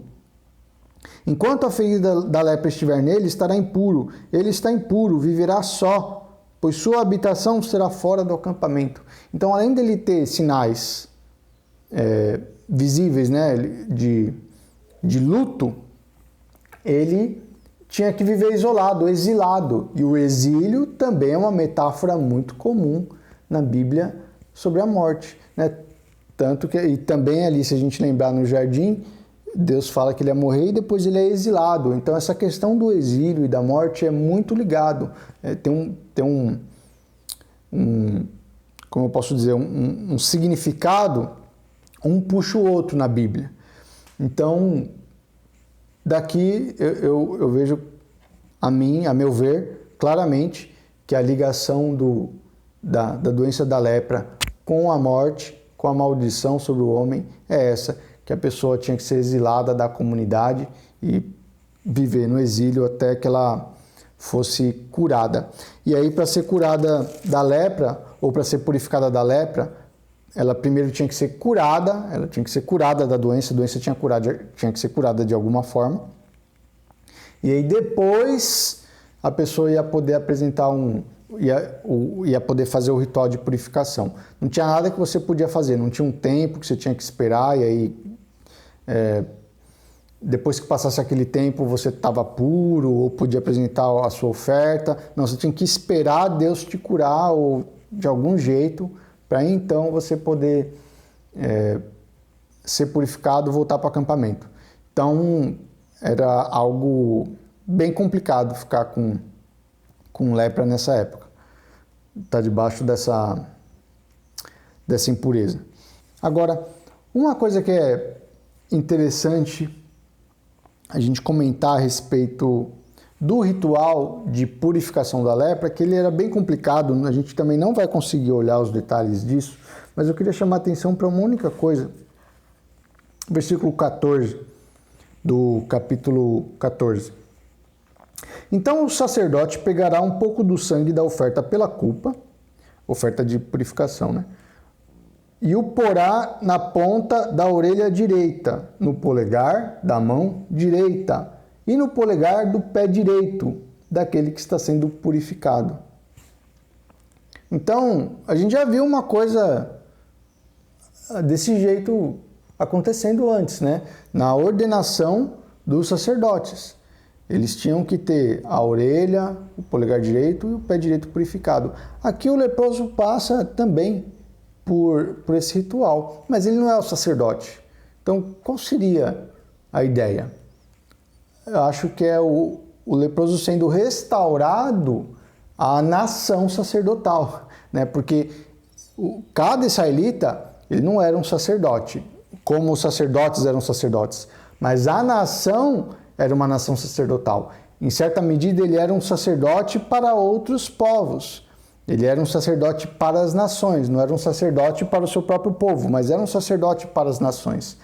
Speaker 1: Enquanto a ferida da lepra estiver nele, estará impuro. Ele está impuro, viverá só, pois sua habitação será fora do acampamento. Então, além dele ter sinais visíveis, né, de luto, ele tinha que viver isolado, exilado. E o exílio também é uma metáfora muito comum na Bíblia sobre a morte, né? Tanto que, e também ali, se a gente lembrar no jardim, Deus fala que ele ia morrer e depois ele é exilado. Então essa questão do exílio e da morte é muito ligado. Tem como eu posso dizer, um significado, um puxa o outro na Bíblia. Então, daqui eu vejo, a meu ver, claramente, que a ligação da doença da lepra com a morte, com a maldição sobre o homem, é essa, que a pessoa tinha que ser exilada da comunidade e viver no exílio até que ela fosse curada. E aí, para ser curada da lepra, ou para ser purificada da lepra, ela primeiro tinha que ser curada, ela tinha que ser curada da doença, a doença tinha que ser curada de alguma forma. E aí depois a pessoa ia poder apresentar ia poder fazer o ritual de purificação. Não tinha nada que você podia fazer, não tinha um tempo que você tinha que esperar, e aí depois que passasse aquele tempo você estava puro ou podia apresentar a sua oferta. Não, você tinha que esperar Deus te curar ou de algum jeito, para então você poder ser purificado e voltar para o acampamento. Então, era algo bem complicado ficar com lepra nessa época. Está debaixo dessa impureza. Agora, uma coisa que é interessante a gente comentar a respeito do ritual de purificação da lepra, que ele era bem complicado, a gente também não vai conseguir olhar os detalhes disso, mas eu queria chamar a atenção para uma única coisa. Versículo 14 do capítulo 14. Então o sacerdote pegará um pouco do sangue da oferta pela culpa, oferta de purificação, né? E o porá na ponta da orelha direita, no polegar da mão direita e no polegar do pé direito daquele que está sendo purificado. Então, a gente já viu uma coisa desse jeito acontecendo antes, né? Na ordenação dos sacerdotes. Eles tinham que ter a orelha, o polegar direito e o pé direito purificado. Aqui o leproso passa também por esse ritual, mas ele não é o sacerdote. Então, qual seria a ideia? Eu acho que é o leproso sendo restaurado à nação sacerdotal, né? Porque cada israelita, ele não era um sacerdote, como os sacerdotes eram sacerdotes, mas a nação era uma nação sacerdotal. Em certa medida, ele era um sacerdote para outros povos. Ele era um sacerdote para as nações, não era um sacerdote para o seu próprio povo, mas era um sacerdote para as nações.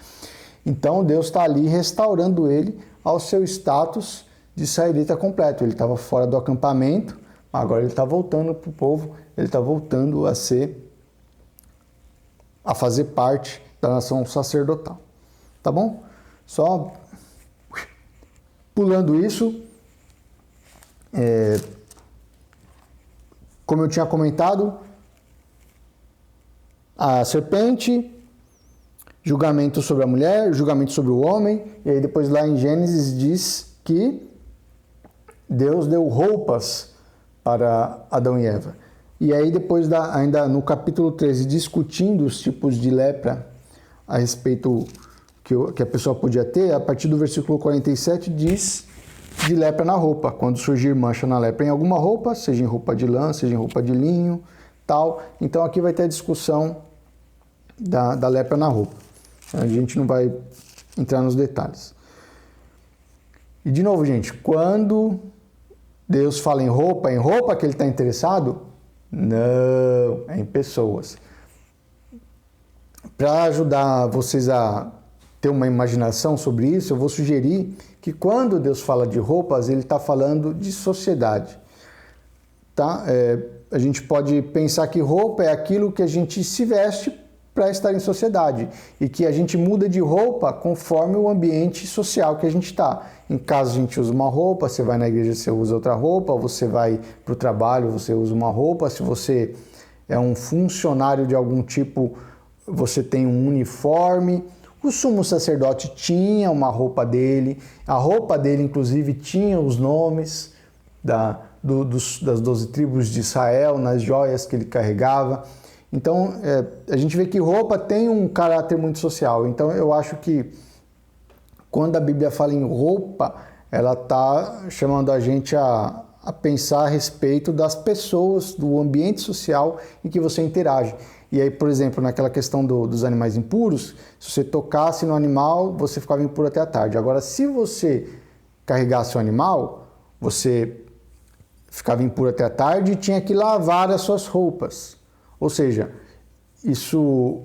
Speaker 1: Então, Deus está ali restaurando ele ao seu status de israelita completo. Ele estava fora do acampamento, agora ele está voltando para o povo, ele está voltando a fazer parte da nação sacerdotal. Tá bom? Só pulando isso, como eu tinha comentado, a serpente, julgamento sobre a mulher, julgamento sobre o homem, e aí depois lá em Gênesis diz que Deus deu roupas para Adão e Eva. E aí depois, ainda no capítulo 13, discutindo os tipos de lepra a respeito que a pessoa podia ter, a partir do versículo 47 diz de lepra na roupa, quando surgir mancha na lepra em alguma roupa, seja em roupa de lã, seja em roupa de linho, tal. Então aqui vai ter a discussão da lepra na roupa. A gente não vai entrar nos detalhes. E de novo, gente, quando Deus fala em roupa que ele está interessado? Não, é em pessoas. Para ajudar vocês a ter uma imaginação sobre isso, eu vou sugerir que quando Deus fala de roupas, ele está falando de sociedade. Tá? A gente pode pensar que roupa é aquilo que a gente se veste para estar em sociedade e que a gente muda de roupa conforme o ambiente social que a gente está. Em casa a gente usa uma roupa, você vai na igreja, você usa outra roupa, você vai para o trabalho, você usa uma roupa, se você é um funcionário de algum tipo, você tem um uniforme. O sumo sacerdote tinha uma roupa dele, a roupa dele inclusive tinha os nomes das 12 tribos de Israel, nas joias que ele carregava. Então, a gente vê que roupa tem um caráter muito social. Então, eu acho que quando a Bíblia fala em roupa, ela está chamando a gente a pensar a respeito das pessoas, do ambiente social em que você interage. E aí, por exemplo, naquela questão dos animais impuros, se você tocasse no animal, você ficava impuro até a tarde. Agora, se você carregasse o animal, você ficava impuro até a tarde e tinha que lavar as suas roupas. Ou seja, isso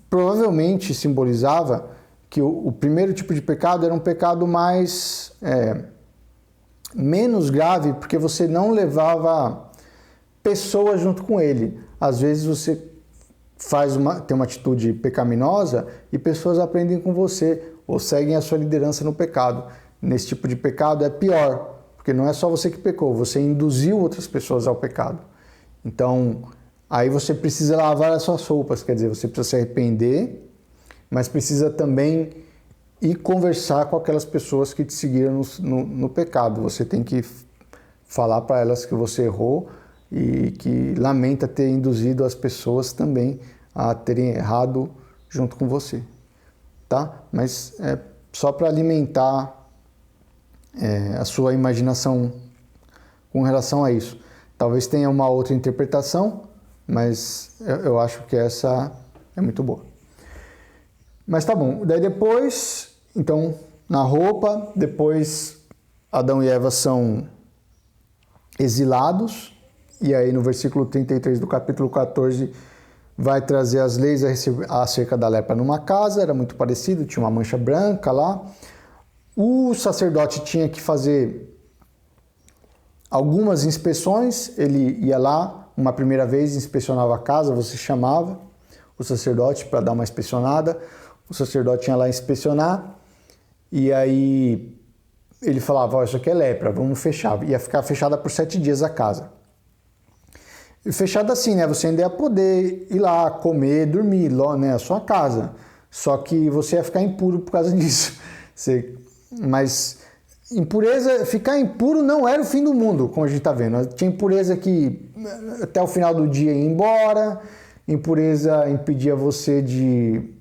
Speaker 1: provavelmente simbolizava que o primeiro tipo de pecado era um pecado menos grave, porque você não levava pessoas junto com ele. Às vezes você tem uma atitude pecaminosa e pessoas aprendem com você ou seguem a sua liderança no pecado. Nesse tipo de pecado é pior, porque não é só você que pecou, você induziu outras pessoas ao pecado. Então, aí você precisa lavar as suas roupas, quer dizer, você precisa se arrepender, mas precisa também ir conversar com aquelas pessoas que te seguiram no pecado. Você tem que falar para elas que você errou e que lamenta ter induzido as pessoas também a terem errado junto com você, tá? Mas é só para alimentar a sua imaginação com relação a isso. Talvez tenha uma outra interpretação, mas eu acho que essa é muito boa. Mas tá bom, daí depois, então, na roupa, depois Adão e Eva são exilados, e aí no versículo 33 do capítulo 14 vai trazer as leis acerca da lepra numa casa, era muito parecido, tinha uma mancha branca lá. O sacerdote tinha que fazer algumas inspeções, ele ia lá uma primeira vez, inspecionava a casa, você chamava o sacerdote para dar uma inspecionada, o sacerdote ia lá inspecionar, e aí ele falava, ó, isso aqui é lepra, vamos fechar. Ia ficar fechada por 7 dias a casa. E fechada assim, né? Você ainda ia poder ir lá, comer, dormir, né? A sua casa. Só que você ia ficar impuro por causa disso. Mas impureza, ficar impuro não era o fim do mundo, como a gente está vendo. Tinha impureza que até o final do dia ia embora, impureza impedia você de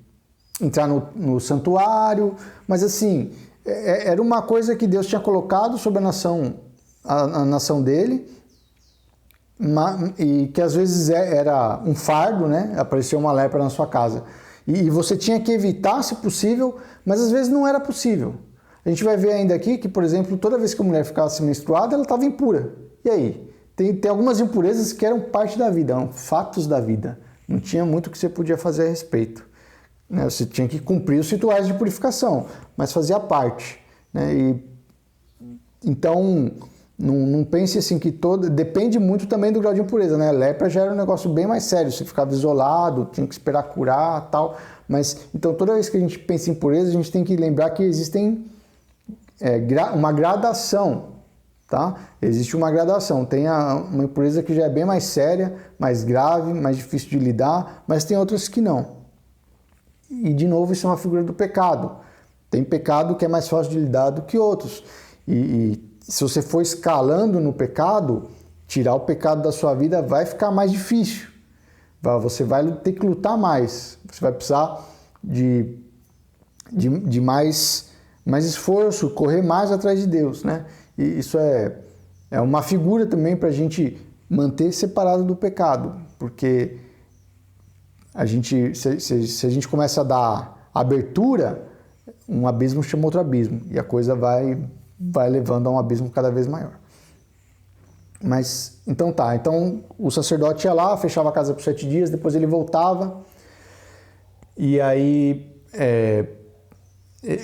Speaker 1: entrar no santuário, mas assim, era uma coisa que Deus tinha colocado sobre a nação dele, e que às vezes era um fardo, né? Apareceu uma lepra na sua casa. E você tinha que evitar, se possível, mas às vezes não era possível. A gente vai ver ainda aqui que, por exemplo, toda vez que a mulher ficasse menstruada, ela estava impura. E aí? Tem algumas impurezas que eram parte da vida, eram fatos da vida. Não tinha muito o que você podia fazer a respeito. Você tinha que cumprir os rituais de purificação, mas fazia parte. Então, não pense assim que depende muito também do grau de impureza. A lepra já era um negócio bem mais sério, você ficava isolado, tinha que esperar curar, tal. Mas, então, toda vez que a gente pensa em impureza, a gente tem que lembrar que existem uma gradação, tá? Existe uma gradação. Tem uma impureza que já é bem mais séria, mais grave, mais difícil de lidar, mas tem outras que não. E, de novo, isso é uma figura do pecado. Tem pecado que é mais fácil de lidar do que outros. E se você for escalando no pecado, tirar o pecado da sua vida vai ficar mais difícil. Você vai ter que lutar mais. Você vai precisar de mais esforço, correr mais atrás de Deus, né? E isso é uma figura também para a gente manter separado do pecado, porque se a gente começa a dar abertura, um abismo chama outro abismo, e a coisa vai levando a um abismo cada vez maior. Mas, então o sacerdote ia lá, fechava a casa por 7 dias, depois ele voltava, e aí,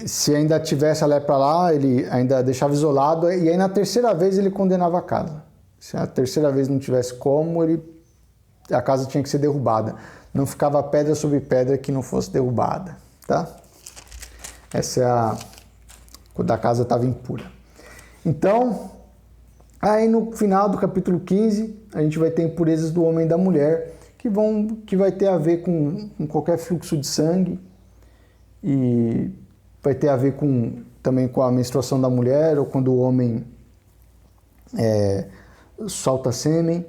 Speaker 1: se ainda tivesse a lepra lá, ele ainda deixava isolado, e aí na terceira vez ele condenava a casa. Se a terceira vez não tivesse como, a casa tinha que ser derrubada. Não ficava pedra sobre pedra que não fosse derrubada, tá? Essa é quando a casa estava impura. Então, aí no final do capítulo 15, a gente vai ter impurezas do homem e da mulher, que vai ter a ver com qualquer fluxo de sangue, e vai ter a ver também com a menstruação da mulher, ou quando o homem solta sêmen,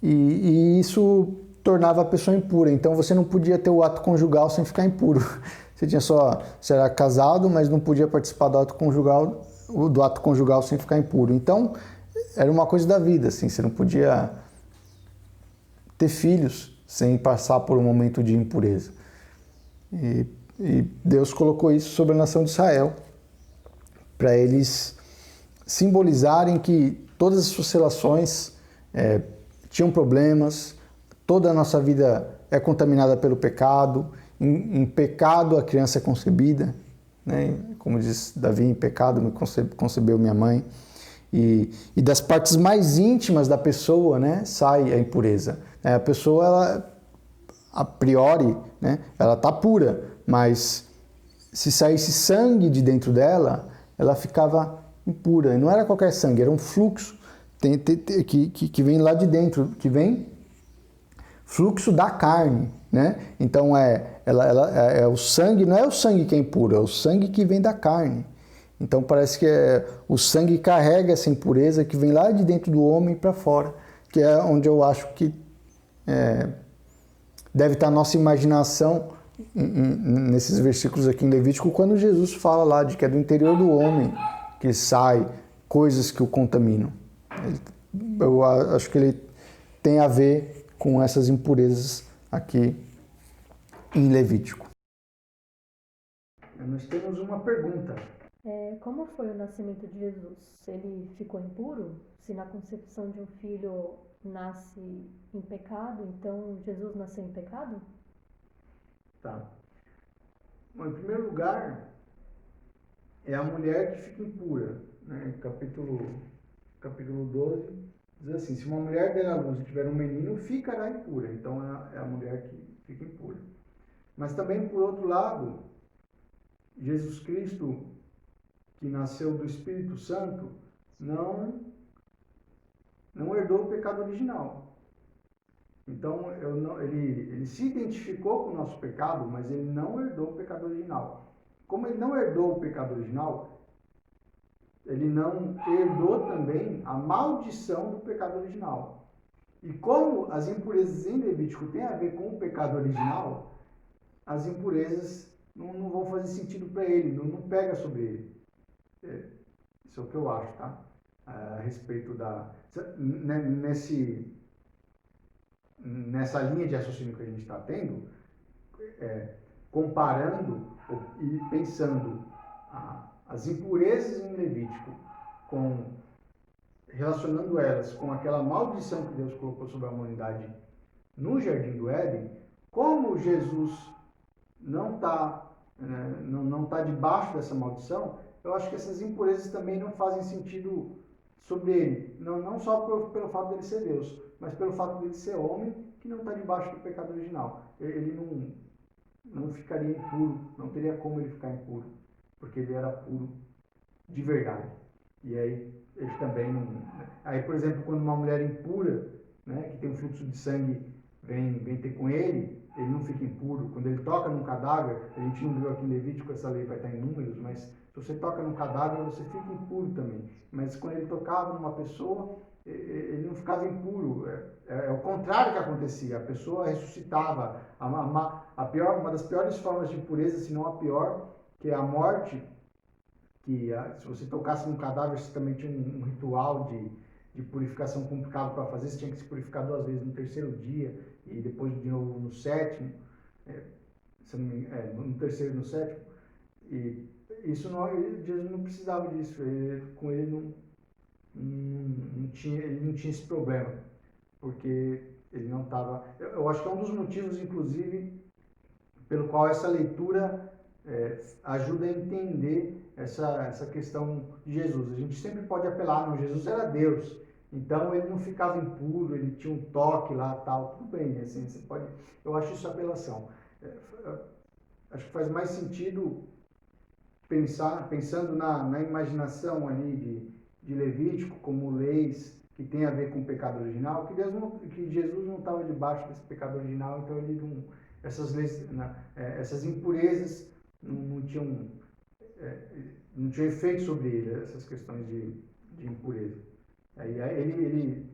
Speaker 1: e isso tornava a pessoa impura. Então você não podia ter o ato conjugal sem ficar impuro. Você era casado, mas não podia participar do ato conjugal sem ficar impuro. Então era uma coisa da vida, assim, você não podia ter filhos sem passar por um momento de impureza. E Deus colocou isso sobre a nação de Israel, para eles simbolizarem que todas as suas relações tinham problemas, toda a nossa vida é contaminada pelo pecado, em pecado a criança é concebida, né? Como diz Davi, em pecado me concebeu minha mãe, e das partes mais íntimas da pessoa, né, sai a impureza. A pessoa, ela, a priori, né, ela está pura, mas se saísse sangue de dentro dela, ela ficava impura. E não era qualquer sangue, era um fluxo que vem lá de dentro, que vem fluxo da carne, né? Então o sangue, não é o sangue que é impuro, é o sangue que vem da carne. Então parece que o sangue carrega essa impureza que vem lá de dentro do homem para fora, que é onde eu acho que deve estar a nossa imaginação nesses versículos aqui em Levítico, quando Jesus fala lá de que é do interior do homem que sai coisas que o contaminam. Eu acho que ele tem a ver com essas impurezas aqui em Levítico. Nós temos uma pergunta.
Speaker 2: Como foi o nascimento de Jesus? Ele ficou impuro? Se na concepção de um filho nasce em pecado, então Jesus nasceu em pecado?
Speaker 1: Tá. Bom, em primeiro lugar, é a mulher que fica impura, né? Capítulo 12 diz assim: se uma mulher der à luz e tiver um menino, ficará impura. Então é a mulher que fica impura. Mas também, por outro lado, Jesus Cristo, que nasceu do Espírito Santo, não herdou o pecado original. Então ele se identificou com o nosso pecado, mas ele não herdou o pecado original. Como ele não herdou o pecado original, ele não herdou também a maldição do pecado original. E como as impurezas em Levítico têm a ver com o pecado original, as impurezas não vão fazer sentido para ele, não pega sobre ele. Isso é o que eu acho, tá? A respeito nessa linha de raciocínio que a gente está tendo, comparando e pensando as impurezas em Levítico, relacionando elas com aquela maldição que Deus colocou sobre a humanidade no Jardim do Éden, como Jesus não está não tá debaixo dessa maldição, eu acho que essas impurezas também não fazem sentido sobre ele. Não só pelo fato dele ser Deus, mas pelo fato dele ser homem, que não está debaixo do pecado original. Ele não ficaria impuro, não teria como ele ficar impuro, porque ele era puro de verdade. E aí ele também não... Aí, por exemplo, quando uma mulher impura, né, que tem um fluxo de sangue, vem ter com ele não fica impuro. Quando ele toca num cadáver, a gente não viu aqui em Levítico, essa lei vai estar em Números, mas se você toca num cadáver, você fica impuro também. Mas quando ele tocava numa pessoa, ele não ficava impuro. É o contrário que acontecia. A pessoa ressuscitava. Uma das piores formas de impureza, se não a pior, que é a morte, se você tocasse num cadáver, você também tinha um ritual de purificação complicado para fazer. Você tinha que se purificar 2 vezes no 3º dia e depois de novo no 7º. No 3º e no 7º. E isso Jesus não precisava disso. Com ele não tinha esse problema, porque ele não estava. Eu acho que é um dos motivos, inclusive, pelo qual essa leitura ajuda a entender essa questão de Jesus. A gente sempre pode apelar, não, Jesus era Deus, então ele não ficava impuro, ele tinha um toque lá, tal, tudo bem, assim, você pode. Eu acho isso apelação. Acho que faz mais sentido pensando na imaginação ali de Levítico como leis que tem a ver com o pecado original, que Jesus não estava debaixo desse pecado original, então ele não, essas leis, essas impurezas não tinham efeito sobre ele, essas questões de impureza. Aí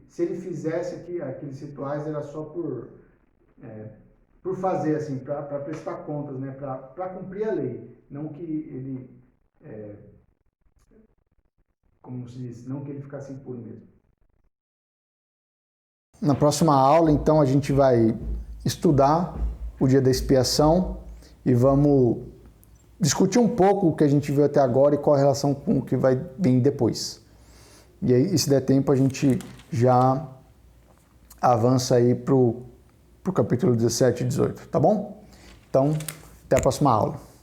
Speaker 1: se ele fizesse aqueles rituais era só por fazer, assim, para prestar contas, né, para cumprir a lei, não que ele como se diz, não que ele ficasse impuro mesmo. Na próxima aula, então, a gente vai estudar o dia da expiação e vamos discutir um pouco o que a gente viu até agora e qual a relação com o que vai vir depois. E aí, se der tempo, a gente já avança aí pro capítulo 17 e 18, tá bom? Então, até a próxima aula.